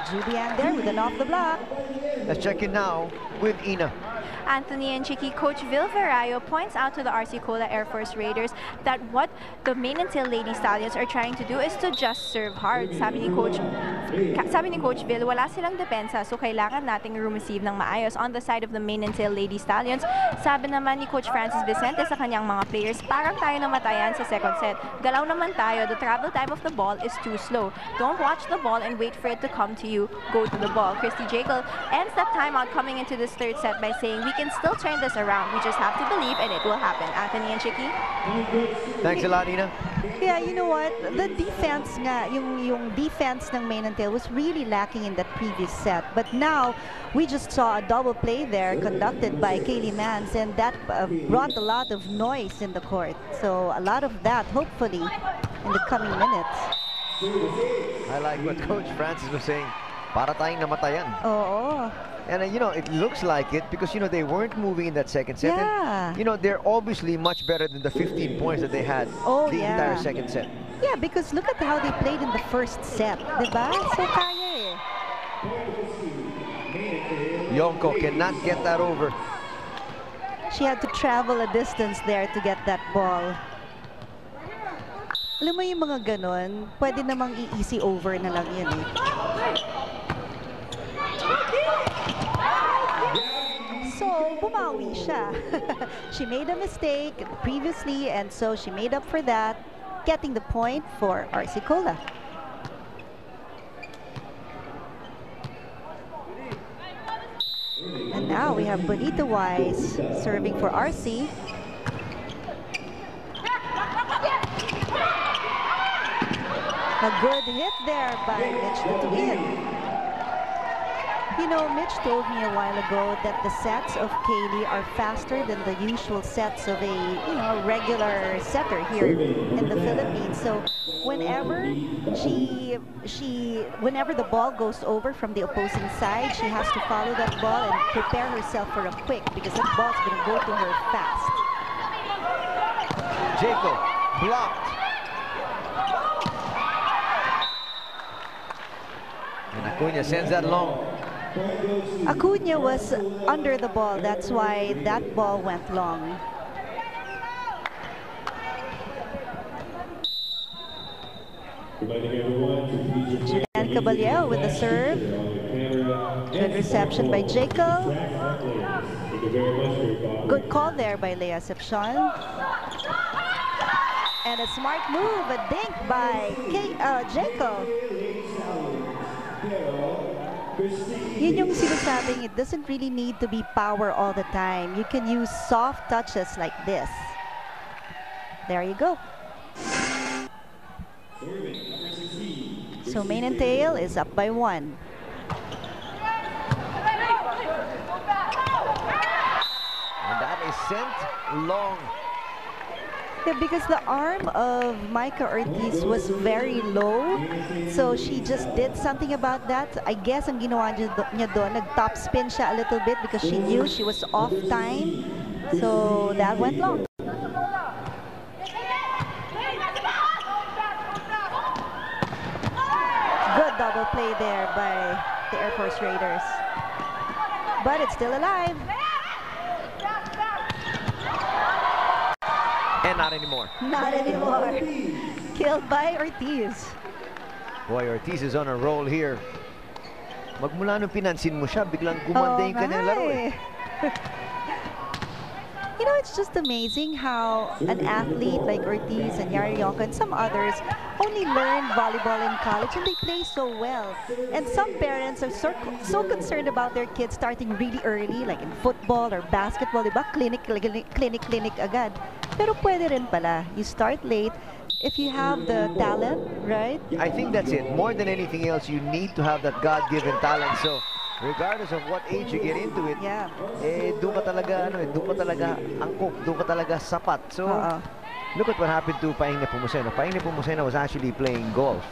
Julian there with an off the block. Let's check in now with Ina. Anthony and Chicky, Coach Vil Verayo points out to the Arsicola Air Force Raiders that what the Mane and Tail Lady Stallions are trying to do is to just serve hard. Sabi ni Coach Vil, wala silang depensa, so kailangan nating receive ng maayos on the side of the Mane and Tail Lady Stallions. Sabi naman ni Coach Francis Vicente sa kanyang mga players, parang tayo namatayan sa second set. Galaw naman tayo, the travel time of the ball is too slow. Don't watch the ball and wait for it to come to you. Go to the ball. Christy Jekyll ends that timeout coming into this third set by saying, we can still turn this around. We just have to believe and it will happen. Anthony and Chicky? Thanks a lot, Ina. Yeah, you know what? The defense nga, yung defense ng Mane and Tail was really lacking in that previous set. But now, we just saw a double play there conducted by Kaylee Mans, and that brought a lot of noise in the court. So a lot of that, hopefully, in the coming minutes. I like what Coach Francis was saying. Para tayong namatayan. Oo. And you know, it looks like it because, you know, they weren't moving in that second set. Yeah. And, you know, they're obviously much better than the 15 points that they had the entire second set. Yeah, because look at how they played in the first set. Diba? So kaya eh. Yonko cannot get that over. She had to travel a distance there to get that ball. Alam mo yung mga ganon, pwede namang i-easy over na lang yun eh. So, bumawi siya. She made a mistake previously, and so she made up for that. getting the point for RC Cola. And now we have Bonito Wise serving for RC. A good hit there by Mitch to win. You know, Mitch told me a while ago that the sets of Kaylee are faster than the usual sets of a regular setter here in the Philippines. So whenever whenever the ball goes over from the opposing side, she has to follow that ball and prepare herself for a quick, because that ball's going to go to her fast. Jacob blocked. And Acuna sends that long. Acuna was under the ball. That's why that ball went long. Jan Caballero with the serve. Good reception by Jacob. Good call there by Lea Seption. And a smart move, a dink by Jacob. Yun yung sinasabing, it doesn't really need to be power all the time. You can use soft touches like this. There you go. So Mane and Tail is up by 1. And that is sent long. Yeah, because the arm of Micah Ortiz was very low, so she just did something about that. I guess ang ginawa niya doon, nag-top spin siya a little bit because she knew she was off time. So that went long. Good double play there by the Air Force Raiders. But it's still alive. And not anymore. Not anymore. Killed by Ortiz. Boy, Ortiz is on a roll here. Magmula nung pinansin mo siya, biglang gumanda yung kanyang laro eh. You know, it's just amazing how an athlete like Ortiz and Yari Yonka and some others only learn volleyball in college and they play so well. And some parents are so concerned about their kids starting really early, like in football or basketball, diba? Clinic agad. Pero pwede rin pala. You start late if you have the talent, right? I think that's it. More than anything else, you need to have that God-given talent. So, regardless of what age you get into it, doon ka talaga, doon ka talaga angkop, doon ka talaga sapat. So, look at what happened to Paing Nepomuceno. Paing Nepomuceno was actually playing golf,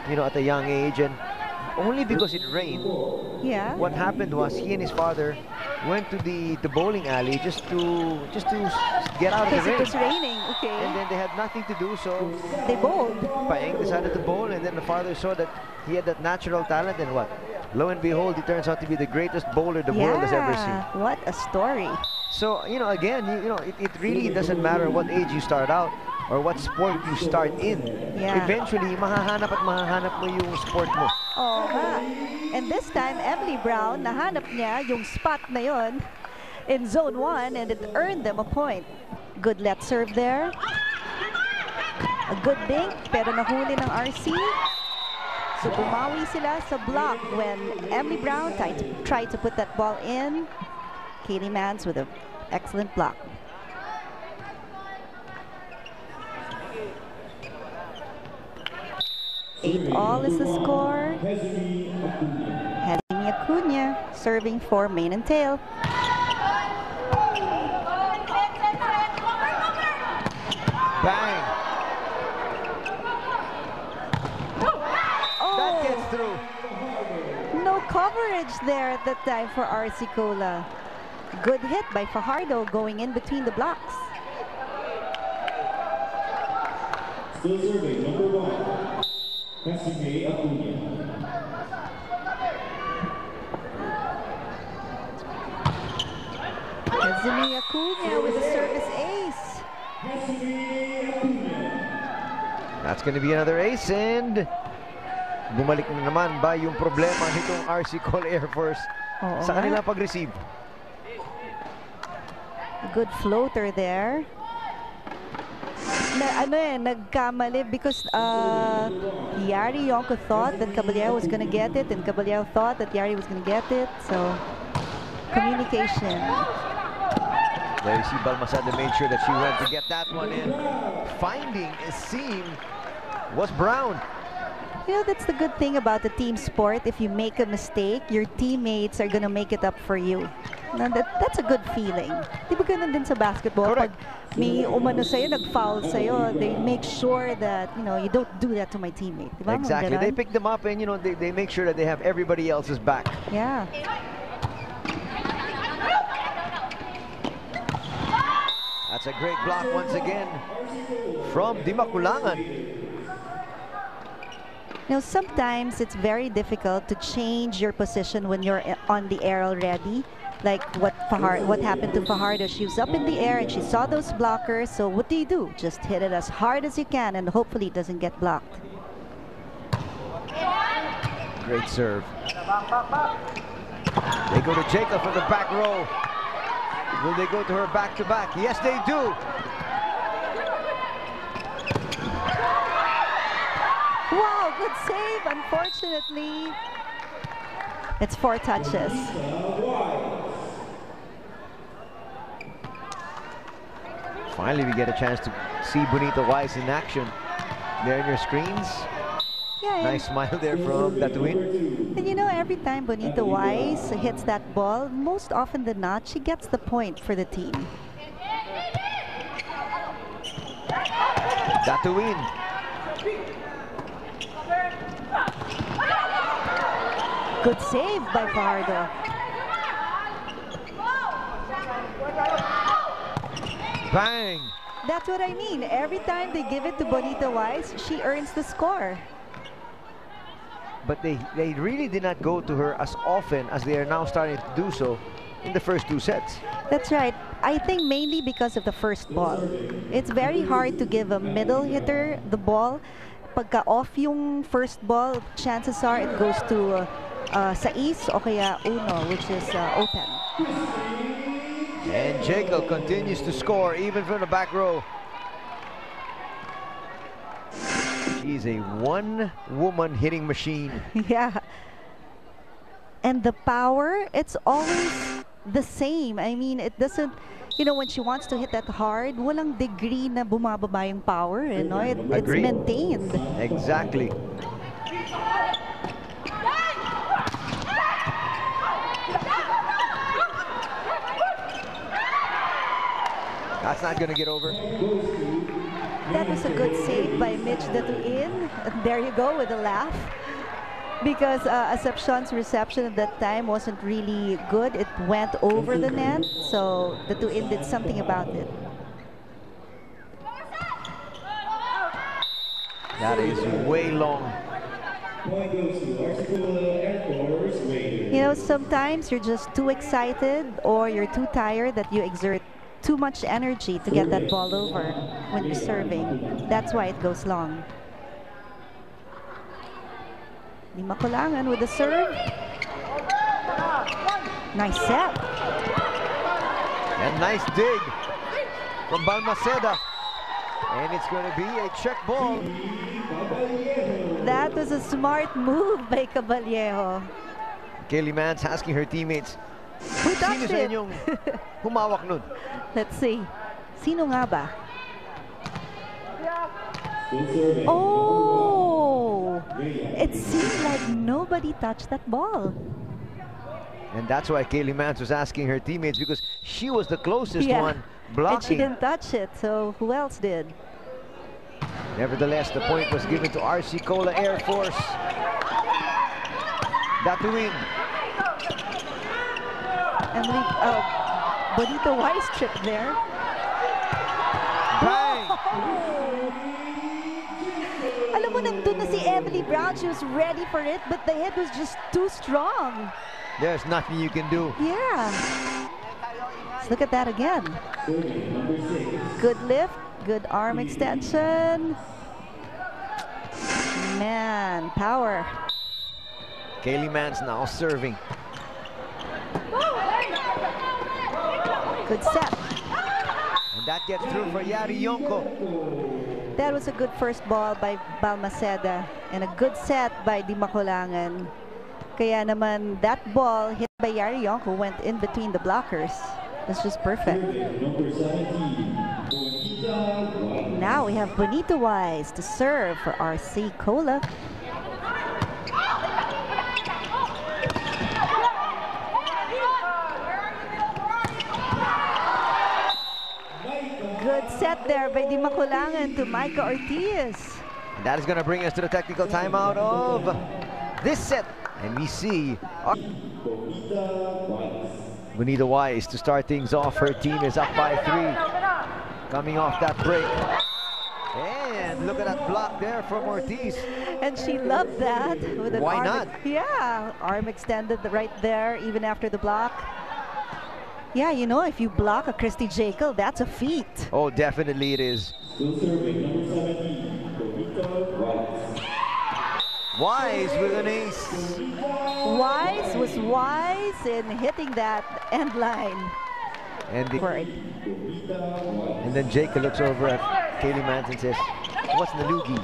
at a young age, and only because it rained. Yeah. What happened was he and his father went to the bowling alley just to get out of the rain. Because it was raining, okay. And then they had nothing to do, so they bowled. Paing decided to bowl, and then the father saw that he had that natural talent, and what? Lo and behold, he turns out to be the greatest bowler the world has ever seen. What a story. So, again, it really doesn't matter what age you start out or what sport you start in. Yeah. Eventually, mahahanap mo yung sport mo. Oh, and this time, Emily Brown, nahanap niya yung spot na yon in Zone 1, and it earned them a point. Good let serve there. A good dink, pero nahuli ng RC. So bumawi sila sa block when Emily Brown tried to put that ball in. Kaylee Mans with an excellent block. Eight all is the score. Hezmi Acuna serving for Mane and Tail. Bang! That gets through. No coverage there at that time for RC Cola. Good hit by Fajardo going in between the blocks. Still serving, number 1, Hezmi Acuna. Hezmi Acuna with a service ace. That's going to be another ace, and bumalik na naman ba yung problema nitong RC Cola Air Force sa kanilang pag-receive. Good floater there. nagkamali because Yari Yonko thought that Caballero was going to get it, and Caballero thought that Yari was going to get it. So, communication. There you see Balmaceda made sure that she went to get that one in. Finding a seam was Brown. You know, that's the good thing about the team sport. If you make a mistake, your teammates are going to make it up for you. Now that's a good feeling. Di ba ganun din sa basketball? Correct. Pag may umano sa'yo, nag-foul sa'yo, they make sure that, you know, you don't do that to my teammate. Di ba? Exactly. They pick them up and, you know, they make sure that they have everybody else's back. Yeah. That's a great block once again from Dimaculangan. You know, sometimes it's very difficult to change your position when you're on the air already. Like what happened to Fajardo. She was up in the air and she saw those blockers. So what do? Just hit it as hard as you can and hopefully it doesn't get blocked. Great serve. They go to Jacob from the back row. Will they go to her back-to-back? Yes, they do. Wow, good save. Unfortunately, it's 4 touches. Finally, we get a chance to see Bonita Wise in action. There in your screens. Yeah, nice smile there from Datuin. And you know, every time Bonita Wise hits that ball, most often than not, she gets the point for the team. Datuin. Good save by Fajardo. Bang! That's what I mean. Every time they give it to Bonita Wise, she earns the score. But they really did not go to her as often as they are now starting to do so in the first 2 sets. That's right. I think mainly because of the first ball. It's very hard to give a middle hitter the ball. Pagka off yung first ball, chances are it goes to sais o kaya uno, which is open. And Jacob continues to score even from the back row. She's a one-woman hitting machine. Yeah. And the power, it's always the same. I mean, it doesn't, you know, when she wants to hit that hard, walang degree na bumababa yung power, you know, it's maintained. Exactly. That's not going to get over. That was a good save by Mitch Datuin. There you go with a laugh. Because Acepcion's reception at that time wasn't really good. It went over the net, so Datuin did something about it. That is way long. You know, sometimes you're just too excited or you're too tired that you exert too much energy to get that ball over when you're serving. That's why it goes long. Dimaculangan with the serve. Nice set. And nice dig from Balmaceda. And it's going to be a check ball. That was a smart move by Caballero. Kaylee Mance asking her teammates, Who touched sino sa it? inyong humawak nun? Let's see. Sino nga ba? Oh! It seemed like nobody touched that ball. And that's why Kaylee Mance was asking her teammates, because she was the closest one blocking. And she didn't touch it, so who else did? Nevertheless, the point was given to RC Cola Air Force. Datuin. And Bonita Wise trip there. Bang! Alam mo, nandun na si Emily Brown. She was ready for it, but the head was just too strong. There's nothing you can do. Yeah. Let's look at that again. Good lift, good arm extension. Man, power. Kaylee Mance now serving. Good set. And that gets through for Yari Yonko. That was a good first ball by Balmaceda and a good set by Di Maculangan. Kaya naman that ball hit by Yari Yonko went in between the blockers. It's just perfect. Number 17, Now we have Bonito Wise to serve for RC Cola. Good set there by Di Maculangan to Micah Ortiz. And that is going to bring us to the technical timeout of this set. And we see Bonita Wise to start things off. Her team is up by 3. Coming off that break. And look at that block there from Ortiz. And she loved that. With an Why arm, not? Yeah, arm extended right there, even after the block. Yeah, you know, if you block a Christy Jekyll, that's a feat. Oh, definitely it is. still serving number 17, Bonita Wise. Wise with an ace. Wise was wise in hitting that end line. And, Word. and then Jake looks over at Kaylee Mance and says, what's Nalugi?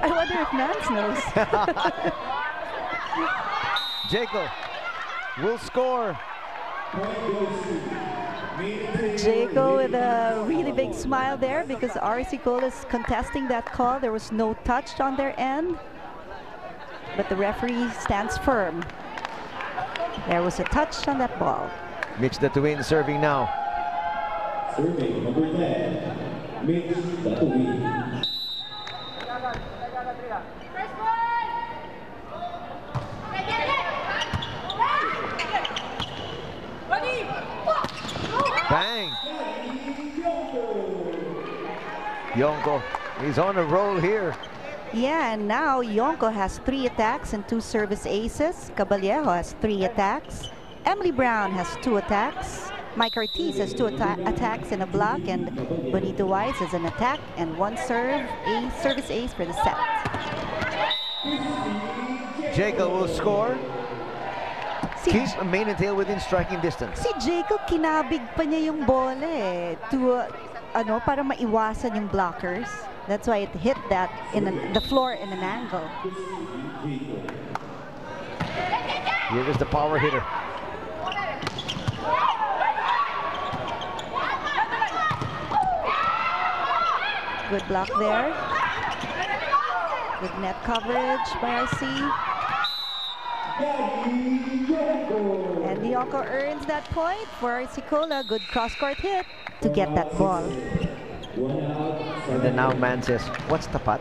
I wonder if Nance knows. Jacob will score. Jaco with a really big smile there because RC Cole is contesting that call. There was no touch on their end, but the referee stands firm. There was a touch on that ball. Mitch Datuin serving now. Serving number 10, Mitch Datuin. Bang! Yonko, he's on a roll here. Yeah, and now Yonko has 3 attacks and 2 service aces. Caballero has 3 attacks. Emily Brown has 2 attacks. Mike Ortiz has 2 attacks and a block. And Bonito Wise has an attack and 1 service ace for the set. Jacob will score. Si, Keep main and tail within striking distance. si Jacob kinabig pa niya yung bola eh, to, para maiwasan yung blockers. That's why it hit that in the floor in an angle. Here is the power hitter. Good block there. Good net coverage by RC. And Yonko earns that point for RC Cola. Good cross-court hit to get that ball. And then now man says, what's tapat?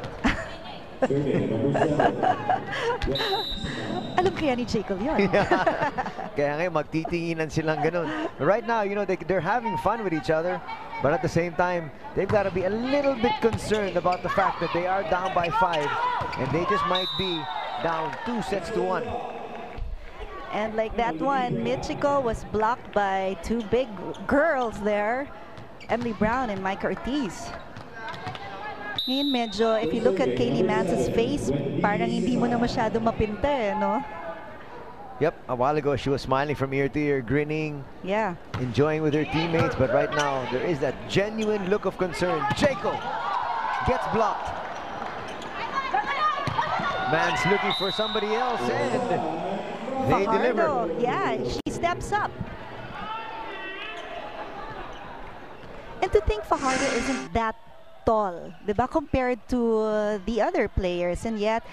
Alam kaya ni Jacob yun. Kaya ngayon magtitinginan silang ganun. Right now, you know, they're having fun with each other, but at the same time, they've got to be a little bit concerned about the fact that they are down by 5, and they just might be down 2-1. And like that one, Michiko was blocked by 2 big girls there, Emily Brown and Mike Ortiz. Ngayon medyo, if you look at Kaylee Mance's face, parang hindi mo na masyado mapinta eh, no? Yep, a while ago she was smiling from ear to ear, grinning, Yeah. enjoying with her teammates, but right now there is that genuine look of concern. Jacob gets blocked. Man's looking for somebody else, and they deliver. Yeah, she steps up. And to think Fajardo isn't that tall, diba, compared to the other players, and yet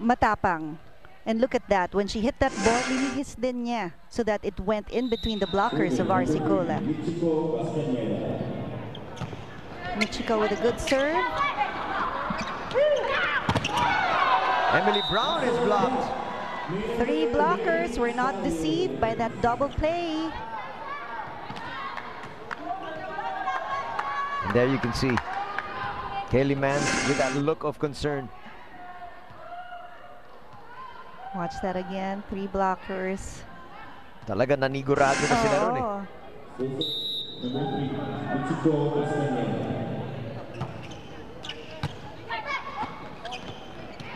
matapang. And look at that, when she hit that ball, linihis din niya so that it went in between the blockers of RC Cola. Michiko with a good serve. Emily Brown is blocked. 3 blockers were not deceived by that double play. And there you can see Kaylee Mance with that look of concern. Watch that again, 3 blockers. Talaga nanigurado na sila ron eh. Oo. Number 3, Michiko Castañeda.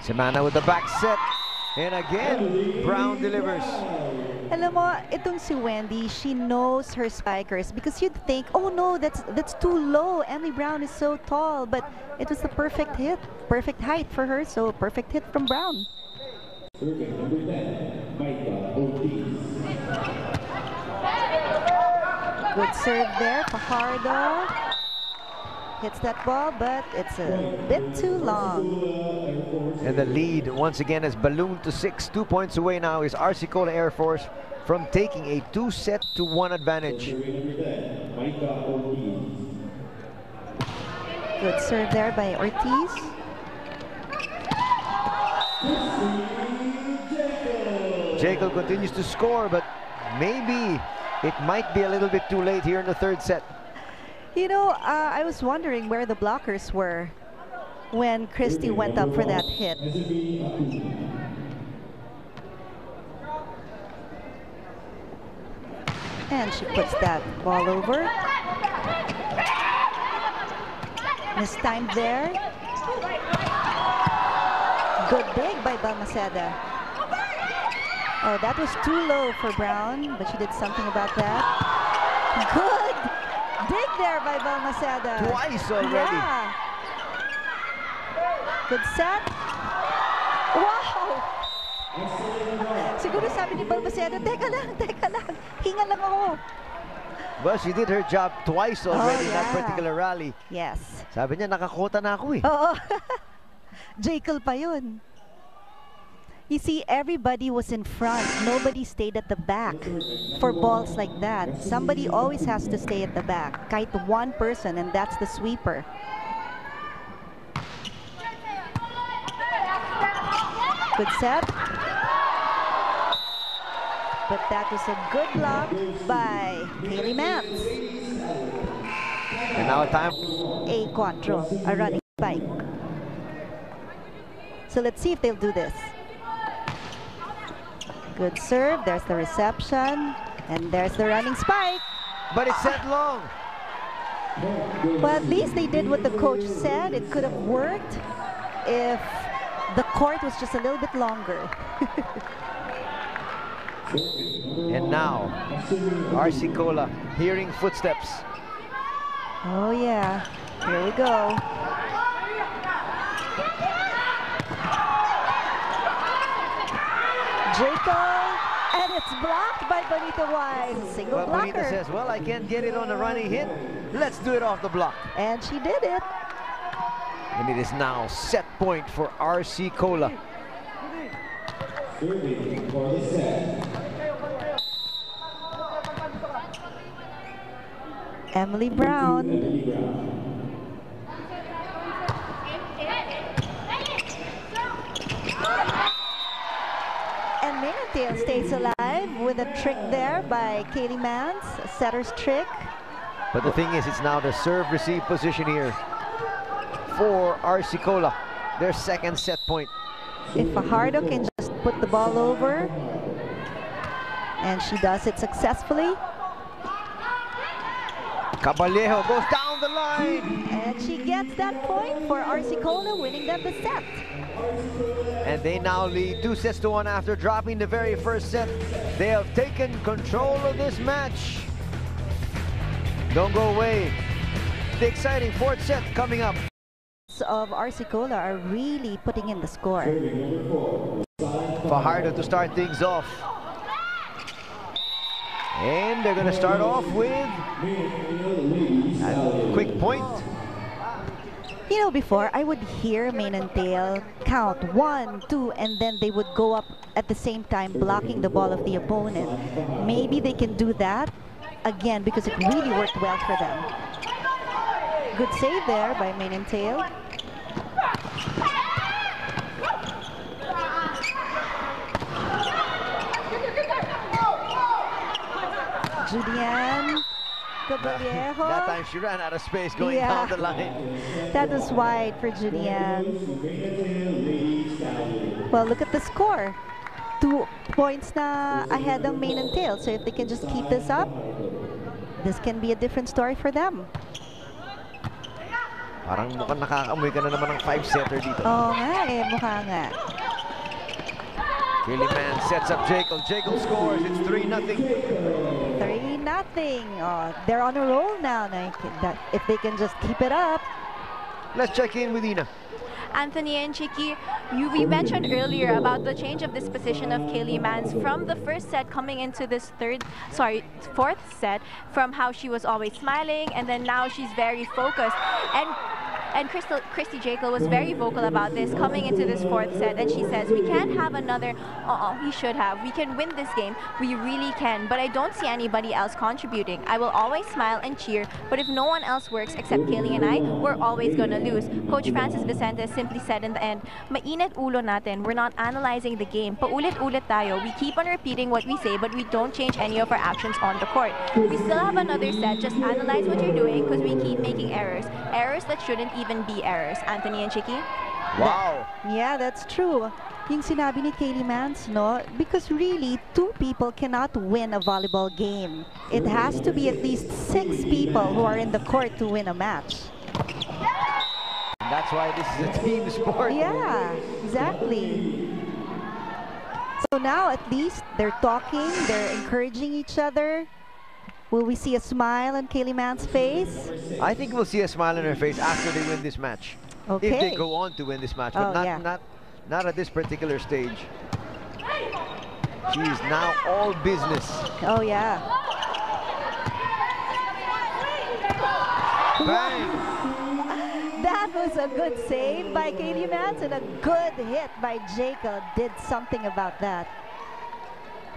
Semana with the back set. And again, Brown delivers. Alam mo, itong si Wendy, she knows her spikers because you'd think, oh no, that's too low. Emily Brown is so tall, but it was the perfect hit, perfect height for her, so perfect hit from Brown. Good serve there, Fajardo. Hits that ball, but it's a bit too long. And the lead once again has ballooned to 6. 2 points away now is RC Cola Air Force from taking a 2-1 advantage. Good serve there by Ortiz. Jekyll continues to score, but maybe it might be a little bit too late here in the third set. You know, I was wondering where the blockers were when Christie went up for that hit. And she puts that ball over. Mistimed there. Good dig by Balmaceda. Oh, that was too low for Brown, but she did something about that. Good dig there by Balmaceda. Twice already. Yeah. Good set. Wow! Siguro sabi ni Balmaceda, teka lang, hinga lang ako. Well, she did her job twice already in that yeah. particular rally. Yes. Sabi niya, nakakota na ako eh. Oo. Jekyll pa yun. You see, everybody was in front. Nobody stayed at the back for balls like that. Somebody always has to stay at the back. Kahit one person, and that's the sweeper. Good set. But that was a good block by Kaylee Mance. And now time. A quattro, a running spike. So let's see if they'll do this. Good serve, there's the reception, and there's the running spike. But it's set long. Well, at least they did what the coach said. It could have worked if the court was just a little bit longer. And now, RC Cola hearing footsteps. Oh yeah, here we go. Jekyll, and it's blocked by Bonita Wise. Single But blocker. Bonita says, well, I can't get it on the running hit. Let's do it off the block. And she did it. And it is now set point for RC Cola. Serving for the set. Emily Brown. And Mayentail stays alive with a trick there by Kaylee Mance, a setter's trick. But the thing is, it's now the serve-receive position here for RC Cola, their second set point. If Fajardo can just put the ball over, and she does it successfully. Caballero goes down the line. And she gets that point for RC Cola, winning them the set. And they now lead 2-1 after dropping the very first set. They have taken control of this match. Don't go away. The exciting fourth set coming up. Of RC Cola are really putting in the score. Fajardo to start things off. And they're going to start off with a quick point. You know, before I would hear Mayentail count 1, 2, and then they would go up at the same time blocking the ball of the opponent. Maybe they can do that again because it really worked well for them. Good save there by Mayentail. Julian Caballero. That time she ran out of space going down the line. That was wide for Julian. Well, look at the score. 2 points na ahead of Mayentail. So if they can just keep this up, this can be a different story for them. Parang mukhang nakakaamoy ka na naman ng 5-setter dito. Oo nga eh, mukha nga. Kaylee Mann sets up Jekyll. Jekyll scores. It's 3-0. 3-0. Oh, they're on a roll now. If they can just keep it up. Let's check in with Ina. Anthony and Chiki, we mentioned earlier about the change of disposition of Kaylee Mann's from the first set coming into this fourth set, from how she was always smiling, and then now she's very focused. And Christy Jekyll was very vocal about this coming into this fourth set, and she says, we can't have another, we should have. We can win this game, we really can, but I don't see anybody else contributing. I will always smile and cheer, but if no one else works except Kaylee and I, we're always gonna lose. Coach Francis Vicente simply said in the end, mainit ulo natin, we're not analyzing the game, paulit-ulit tayo. We keep on repeating what we say, but we don't change any of our actions on the court. We still have another set, just analyze what you're doing because we keep making errors that shouldn't even be errors. Anthony and Chiki? Wow. Yeah, that's true. Yung sinabi ni Kaylee Mans, no? Because really, 2 people cannot win a volleyball game. It has to be at least 6 people who are in the court to win a match. And that's why this is a team sport. Yeah, exactly. So now at least they're talking, they're encouraging each other. Will we see a smile on Kaylee Mann's face? I think we'll see a smile on her face after they win this match. Okay. If they go on to win this match, but not at this particular stage. She's now all business. Oh, yeah. Bang! That was a good save by Kaylee Mans and a good hit by Jekyll. Did something about that.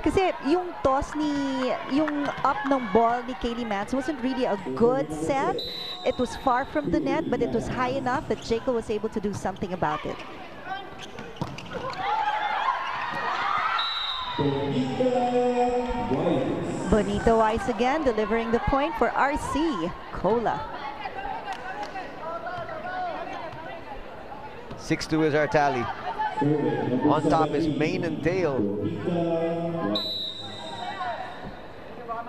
Kasi yung toss yung up ng ball ni Kaylee Mans wasn't really a good set. It was far from the net, but it was high enough that Jekyll was able to do something about it. Bonita Weiss again delivering the point for RC Cola. 6-2 is our tally. On top is Mane and Tail.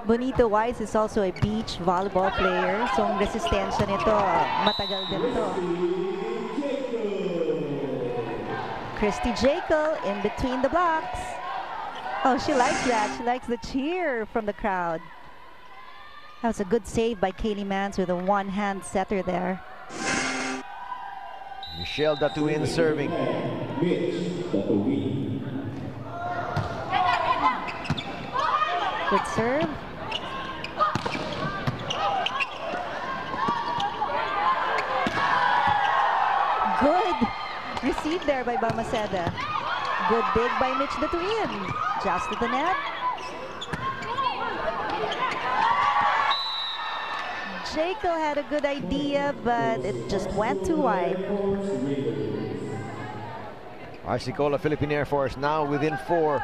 Bonita Weiss is also a beach volleyball player. So ang resistensya nito, matagal din to. Christy Jekyll in between the blocks. Oh, she likes that. She likes the cheer from the crowd. That was a good save by Kaylee Mans with a one-hand setter there. Michelle Datuin serving. Good serve. Good receive there by Balmaceda. Good dig by Mitch Datuin. Just to the net. Jekyll had a good idea, but it just went too wide. RC Cola Philippine Air Force now within 4.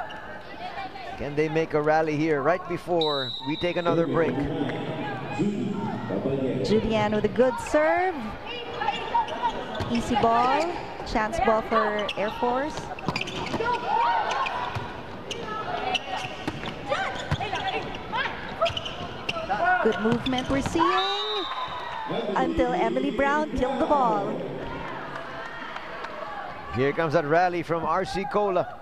Can they make a rally here right before we take another break? Julian with a good serve. Easy ball. Chance ball for Air Force. Good movement we're seeing until Emily Brown killed the ball. Here comes that rally from RC Cola.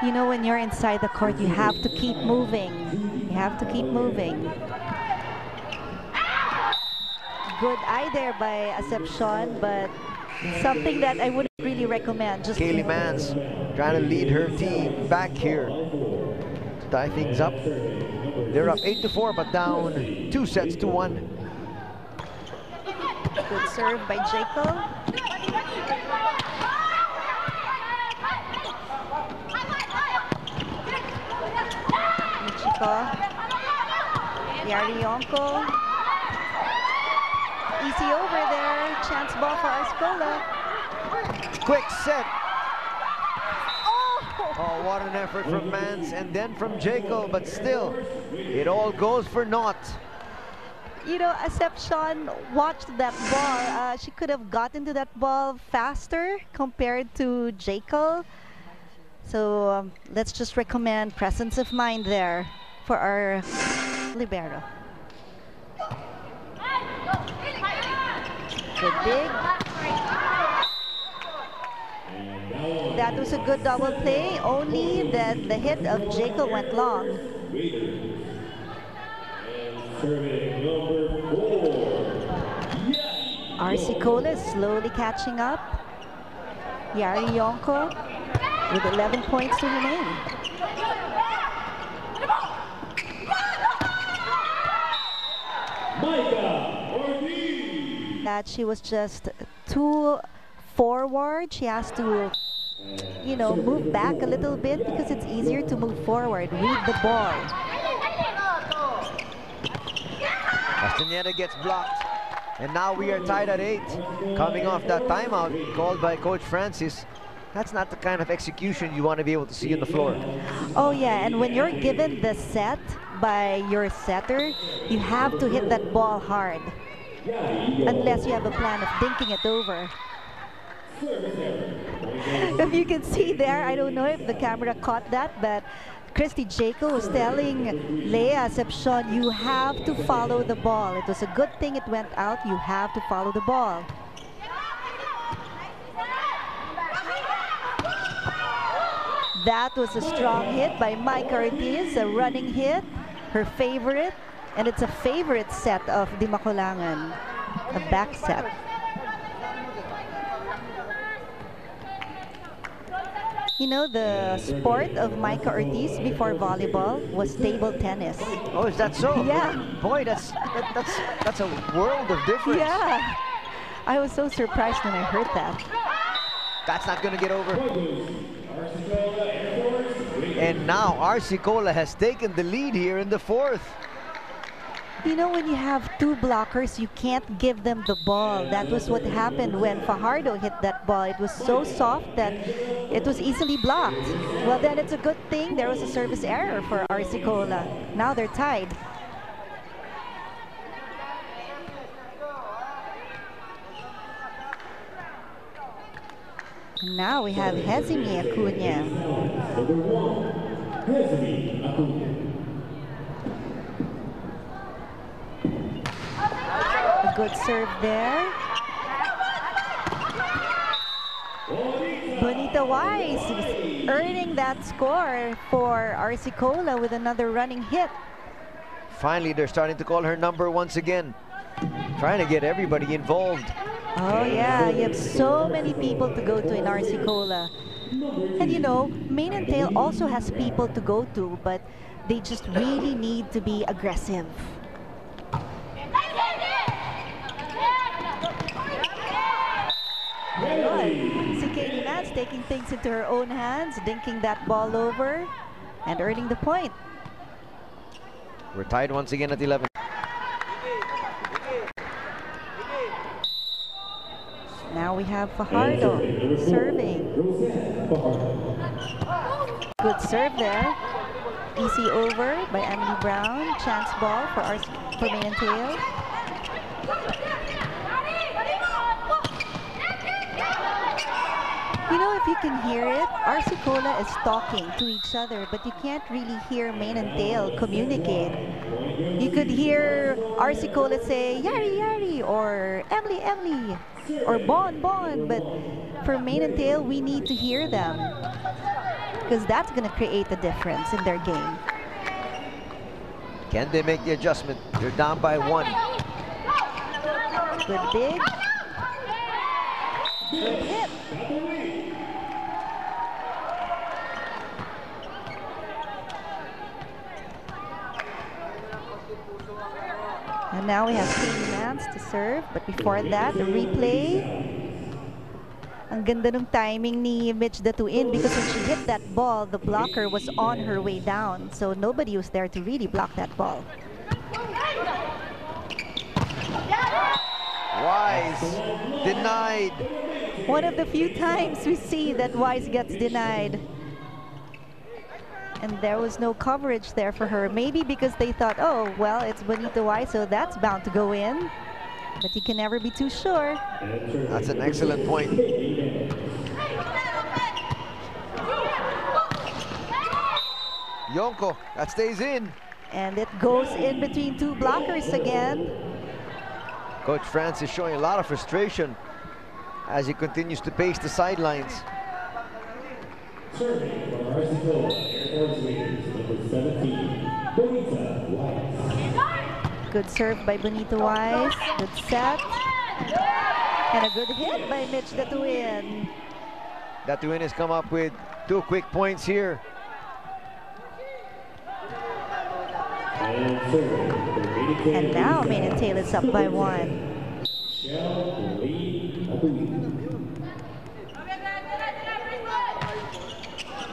You know, when you're inside the court, you have to keep moving. You have to keep moving. Good eye there by Acepcion, but something that I wouldn't really recommend. Just Kaylee Mans trying to lead her team back here to tie things up. They're up 8-4, but down 2-1. Good serve by Jekyll. Michiko. Yarionko. Easy over there. Chance ball for Arskola. Quick set. Oh, what an effort from Mans and then from Jekyll, but still, it all goes for naught. You know, Acepcion watched that ball. She could have gotten to that ball faster compared to Jekyll. So let's just recommend presence of mind there for our libero. Good dig. that was a good double play, only that the hit of Jaco went long. Serving number 4. RC Cola is slowly catching up. Yari Yonko with 11 points to remain. That she was just too forward. She has to, you know, move back a little bit because it's easier to move forward. Read the ball. Castaneda gets blocked. And now we are tied at 8. Coming off that timeout called by Coach Francis. That's not the kind of execution you want to be able to see on the floor. Oh yeah, and when you're given the set by your setter, you have to hit that ball hard. Unless you have a plan of dinking it over. If you can see there, I don't know if the camera caught that, but Christy Jaco was telling Leah Sepshon, you have to follow the ball. It was a good thing it went out. You have to follow the ball. That was a strong hit by Mike Ortiz, a running hit, her favorite, and it's a favorite set of Di Maculangan, a back set. You know, the sport of Micah Ortiz before volleyball was table tennis. Oh, is that so? Yeah. Boy, that's a world of difference. Yeah. I was so surprised when I heard that. That's not going to get over. And now RC Cola has taken the lead here in the 4th. You know, when you have two blockers, you can't give them the ball. That was what happened when Fajardo hit that ball. It was so soft that it was easily blocked. Well, then it's a good thing there was a service error for RC Cola. Now they're tied. Now we have Hezimi Acuna. Number 1, Hezimi Acuna. A good serve there. Bonita Wise earning that score for RC Cola with another running hit. Finally, they're starting to call her number once again. Trying to get everybody involved. Oh yeah, you have so many people to go to in RC Cola. And you know, Main and Tail also has people to go to, but they just really need to be aggressive. Good. Si Katie Mans taking things into her own hands, dinking that ball over, and earning the point. We're tied once again at 11. Now we have Fajardo serving. Good serve there. Easy over by Emily Brown. Chance ball for Main and Tail. You know, if you can hear it, RC Cola is talking to each other, but you can't really hear Main and Tail communicate. You could hear RC Cola say, Yari, Yari, or Emily, Emily, or Bon, Bon, but for Main and Tail, we need to hear them because that's going to create a difference in their game. Can they make the adjustment? They're down by 1. Good dig. Good hit. And now we have Katie Mans to serve, but before that, the replay. Ang ganda ng timing ni Mitch Datuin because when she hit that ball, the blocker was on her way down. So nobody was there to really block that ball. Wise denied. One of the few times we see that Wise gets denied. And there was no coverage there for her. Maybe because they thought, oh, well, it's Bonita Wise, so that's bound to go in. But you can never be too sure. That's an excellent point. Yonko, that stays in. And it goes in between two blockers again. Coach France is showing a lot of frustration as he continues to pace the sidelines. Serving from Arsenal Air Force Raiders, number 17, Bonita Weiss. Good serve by Bonita Weiss. Good set. And a good hit by Mitch Datuin. Datuin has come up with 2 quick points here. And now Main and Tail is up by 1.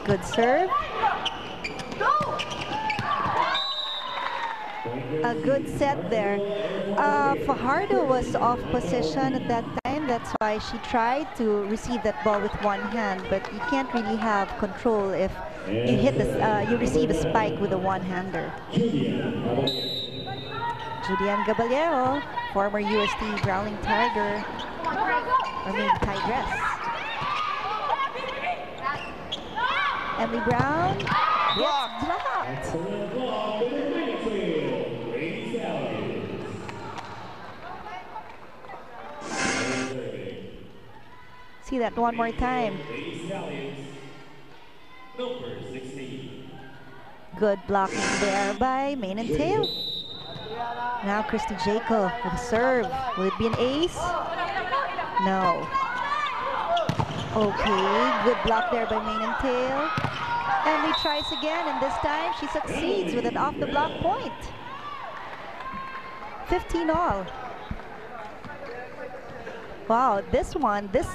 Good serve. A good set there. Fajardo was off position at that time. That's why she tried to receive that ball with one hand. But you can't really have control if you hit you receive a spike with a one-hander. Julian Caballero, former UST Growling Tiger, or maybe Tigress. Emily Brown gets blocked. See that one more time. Good blocking there by Main and Tail. Now Christy Jekyll with a serve. Will it be an ace? No. Okay, good block there by Main and Tail. And we tries again, and this time she succeeds with an off-the-block point. 15 all. Wow, this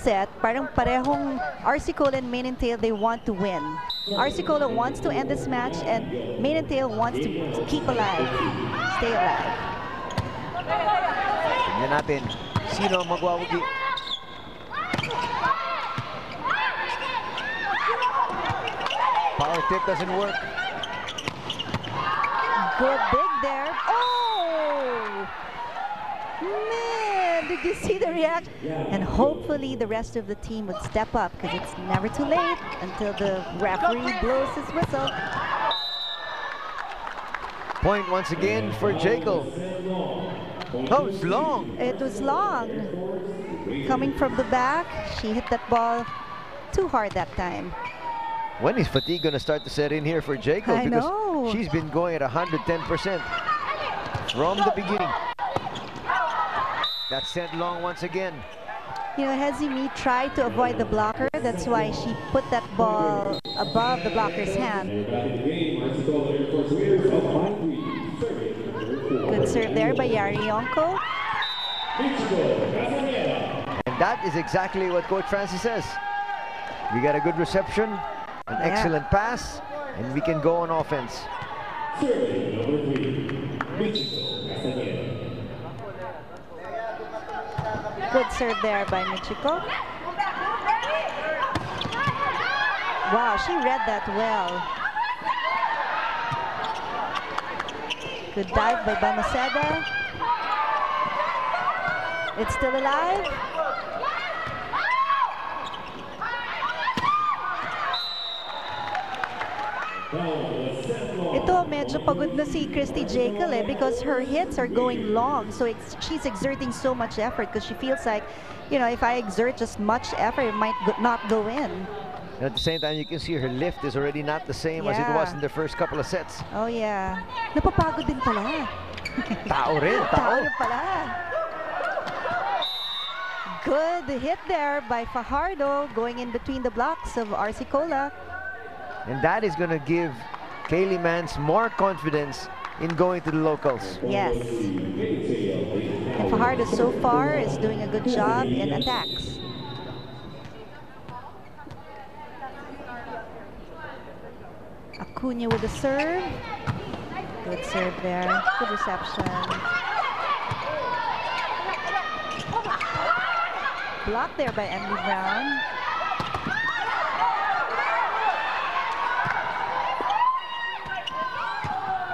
set, parang parehong RC Cola and Main and Tail, they want to win. RC Cola wants to end this match, and Main and Tail wants to keep alive, stay alive. Tingnan natin, sino magwawagi. Power tip doesn't work. Good dig there. Oh! Man, did you see the reaction? And hopefully the rest of the team would step up, because it's never too late until the referee blows his whistle. Point once again for Jekyll. Oh, it's long. It was long. Coming from the back, she hit that ball too hard that time. When is fatigue going to start to set in here for Jekyll? I because know. She's been going at 110% from the beginning. That's sent long once again. You know, Hezimi tried to avoid the blocker. That's why she put that ball above the blocker's hand. Good serve there by Yari Yonko. And that is exactly what Coach Francis says. We got a good reception, an excellent pass, and we can go on offense. Good serve there by Michiko. Wow, she read that well. Good dive by Balmaceda. It's still alive. Ito, medyo pagod na si Christy Jekyll because her hits are going long. So she's exerting so much effort because she feels like, you know, if I exert just much effort, it might not go in. And at the same time, you can see her lift is already not the same as it was in the first couple of sets. Oh, yeah. Napapagod din pala. Tao rin, tao. Tao rin pala. Good hit there by Fajardo going in between the blocks of RC Cola. And that is going to give Kaylee Mans more confidence in going to the locals. Yes. And Fajardo so far is doing a good job in attacks. Acuna with the serve. Good serve there. Good reception. Blocked there by Emily Brown.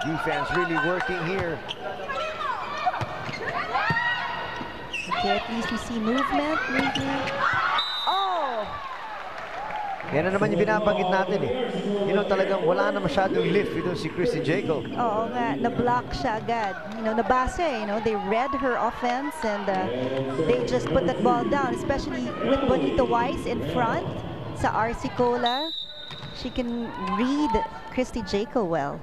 Defense really working here. Okay, at least we see movement. Oh! Yan na naman yung binabanggit natin eh. You know, talagang wala na masyadong lift itong si Christy Jekyll. Oo nga, na-block siya agad. You know, nabase, you know, they read her offense and they just put that ball down, especially with Bonita Weiss in front sa RC Cola. She can read Christy Jaco well.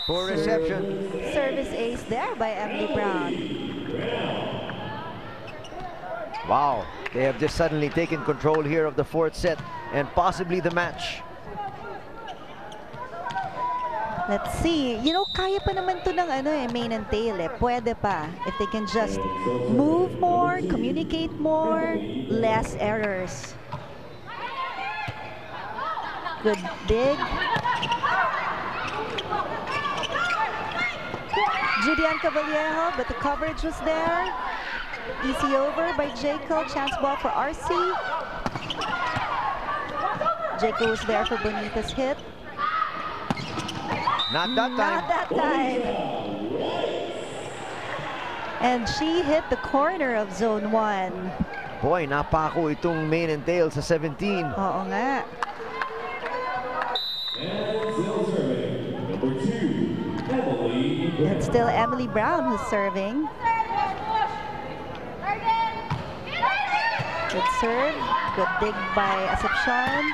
Poor reception. Service ace there by Emily Brown. Wow, they have just suddenly taken control here of the fourth set and possibly the match. Let's see. You know, kaya pa naman to ng main and tail eh. Pwede pa. If they can just move more, communicate more, less errors. Good dig. Julian Caballero, but the coverage was there. Easy over by Jaco. Chance ball for RC. Jaco was there for Bonita's hit. Not that time. Not that time. And she hit the corner of zone 1. Boy, napako itong main and tail sa 17. Oo nga. And still Emily Brown who's serving. Good serve. Good dig by Assumption.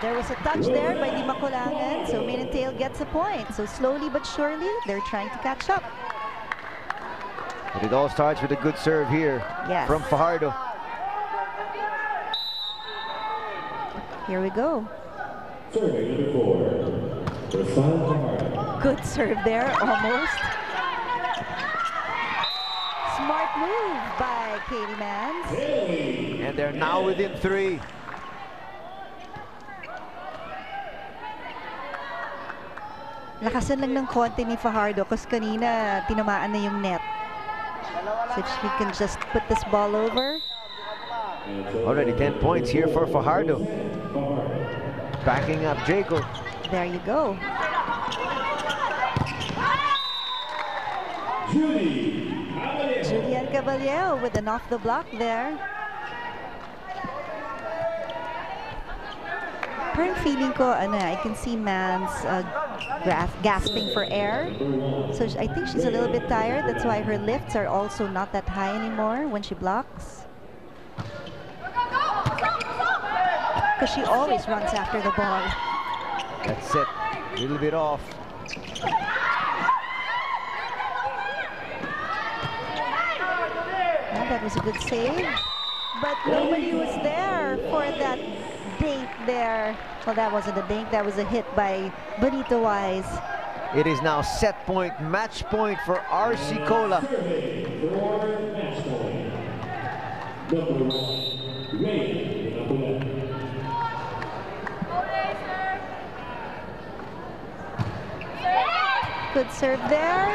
There was a touch there by Lima Colangan, so main and tail gets a point. So slowly but surely, they're trying to catch up. But it all starts with a good serve here from Fajardo. Here we go. Serving number 4. Good serve there, almost. Smart move by Katie Mans. And they're now within 3. Lakasan lang ng konti ni Fajardo kasi kanina tinamaan na yung net. So if she can just put this ball over. Already 10 points here for Fajardo. Backing up Jaco. There you go. Julian Caballero with an off the block there. Parang feeling ko, I can see Mans gasping for air. So I think she's a little bit tired. That's why her lifts are also not that high anymore when she blocks. Because she always runs after the ball. That's it. A little bit off. Yeah, that was a good save. But nobody was there for that dink there. Well, that wasn't a dink. That was a hit by Bonita Wise. It is now set point, match point for RC Cola. Good serve there.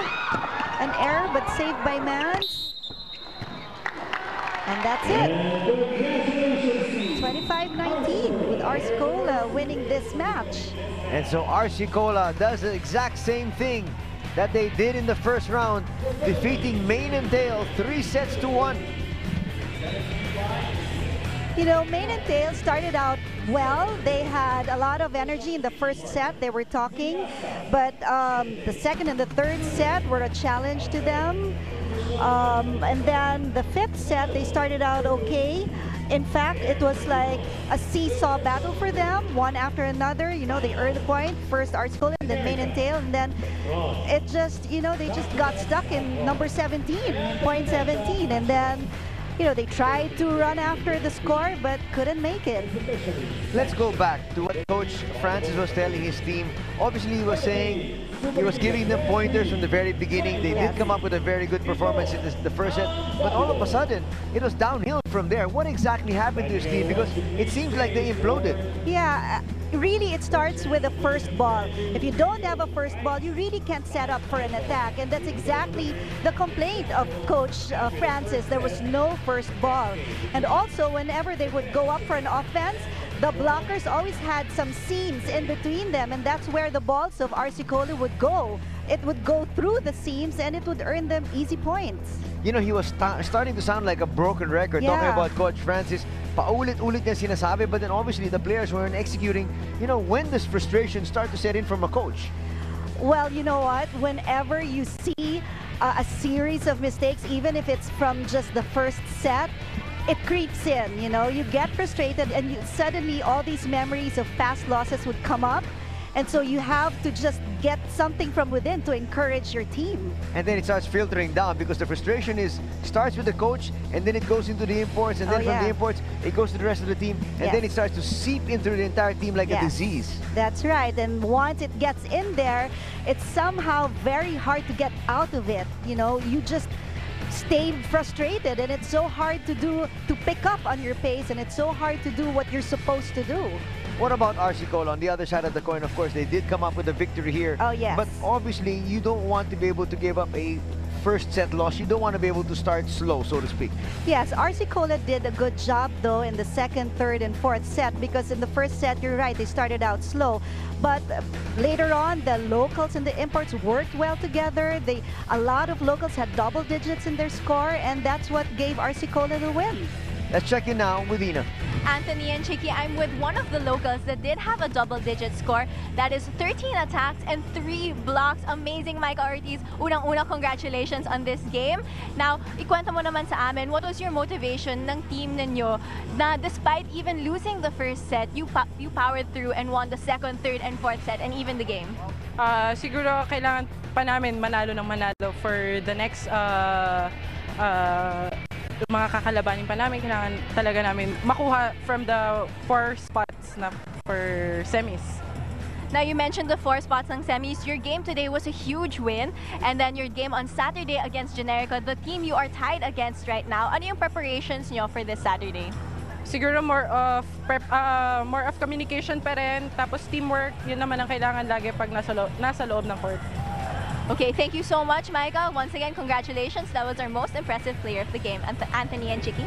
An error, but saved by Mans. And that's it. 25-19 with RC Cola winning this match. And so RC Cola does the exact same thing that they did in the first round, defeating Main and Tail 3-1. You know, Main and Tail started out well. They had a lot of energy in the first set. They were talking, but the second and the third set were a challenge to them. And then the fifth set, they started out okay. In fact, it was like a seesaw battle for them, one after another. You know, they earned a point, first RC Cola, and then Main and Tail, and then it just, you know, they just got stuck in number 17, point 17, and then, you know, they tried to run after the score, but couldn't make it. Let's go back to what Coach Francis was telling his team. Obviously, he was saying, he was giving them pointers from the very beginning. They did come up with a very good performance in the first set, but all of a sudden, it was downhill from there. What exactly happened to his team? Because it seems like they imploded. Yeah, really, it starts with the first ball. If you don't have a first ball, you really can't set up for an attack. And that's exactly the complaint of Coach Francis. There was no first ball. And also, whenever they would go up for an offense, the blockers always had some seams in between them, and that's where the balls of RC Cola would go. It would go through the seams, and it would earn them easy points. You know, he was starting to sound like a broken record, talking about Coach Francis. Paulit-ulit niya sinasabi, but then obviously the players weren't executing. You know, when does frustration start to set in from a coach? Well, you know what? Whenever you see a series of mistakes, even if it's from just the first set, it creeps in, you know, you get frustrated and suddenly all these memories of past losses would come up. And so you have to just get something from within to encourage your team. And then it starts filtering down because the frustration starts with the coach, and then it goes into the imports, and then from the imports, it goes to the rest of the team, and then it starts to seep into the entire team like a disease. That's right. And once it gets in there, it's somehow very hard to get out of it. You know, you just stay frustrated, and it's so hard to pick up on your pace, and it's so hard to do what you're supposed to do. What about RC Cola? On the other side of the coin, of course, they did come up with a victory here. Oh, yes. But obviously, you don't want to be able to give up a first set loss. You don't want to be able to start slow, so to speak. Yes, RC Cola did a good job, though, in the second, third, and fourth set, because in the first set, you're right, they started out slow. But later on, the locals and the imports worked well together. A lot of locals had double digits in their score, and that's what gave RC Cola the win. Let's check in now with Ina. Anthony and Chicky, I'm with one of the locals that did have a double-digit score. That is 13 attacks and 3 blocks. Amazing, Micah Ortiz. Unang-una, congratulations on this game. Now, ikwento mo naman sa amin, what was your motivation ng team ninyo na despite even losing the first set, you powered through and won the second, third, and fourth set, and even the game? Siguro kailangan pa namin manalo ng manalo for the next mga kakalabanin pa namin, kailangan talaga namin makuha from the 4 spots na for semis. Now, you mentioned the 4 spots ng semis. Your game today was a huge win. And then your game on Saturday against Generica, the team you are tied against right now. Ano yung preparations nyo for this Saturday? Siguro more of communication pa rin, tapos teamwork, yun naman ang kailangan lagi pag nasa loob ng court. Okay, thank you so much, Micah. Once again, congratulations. That was our most impressive player of the game, Anthony and Chicky.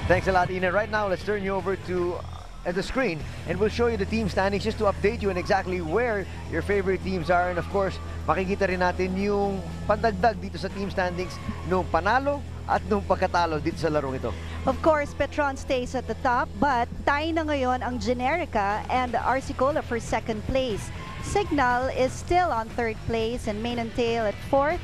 Thanks a lot, Ina. Right now, let's turn you over to the screen, and we'll show you the team standings just to update you on exactly where your favorite teams are. And of course, makikita rin natin yung pandagdag dito sa team standings nung panalo at nung pagkatalo dito sa larong ito. Of course, Petron stays at the top, but tie na ngayon ang Generica and RC Cola for second place. Signal is still on third place, and Main and Tail at fourth,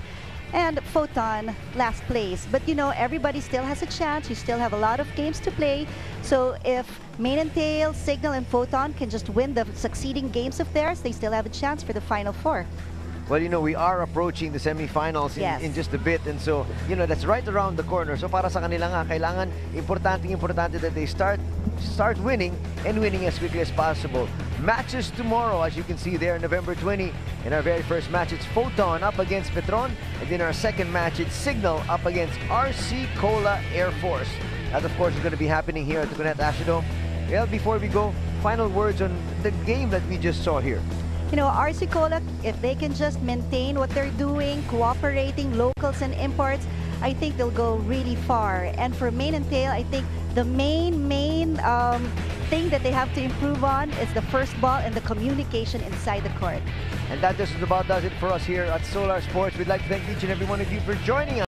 and Photon last place. But you know, everybody still has a chance. You still have a lot of games to play. So if Main and Tail, Signal, and Photon can just win the succeeding games of theirs, they still have a chance for the Final Four. Well, you know, we are approaching the semifinals in just a bit, and so, you know, that's right around the corner. So para sa kanila nga, kailangan importante that they start winning, and winning as quickly as possible. Matches tomorrow, as you can see there, November 20. In our very first match, it's Photon up against Petron, and in our second match, it's Signal up against RC Cola Air Force. That, of course, is going to be happening here at the Cuneta Astrodome. Well, before we go, final words on the game that we just saw here. You know, RC Cola, if they can just maintain what they're doing, cooperating locals and imports, I think they'll go really far. And for Main and Tail, I think the main thing that they have to improve on is the first ball and the communication inside the court. And that just about does it for us here at Solar Sports. We'd like to thank each and every one of you for joining us.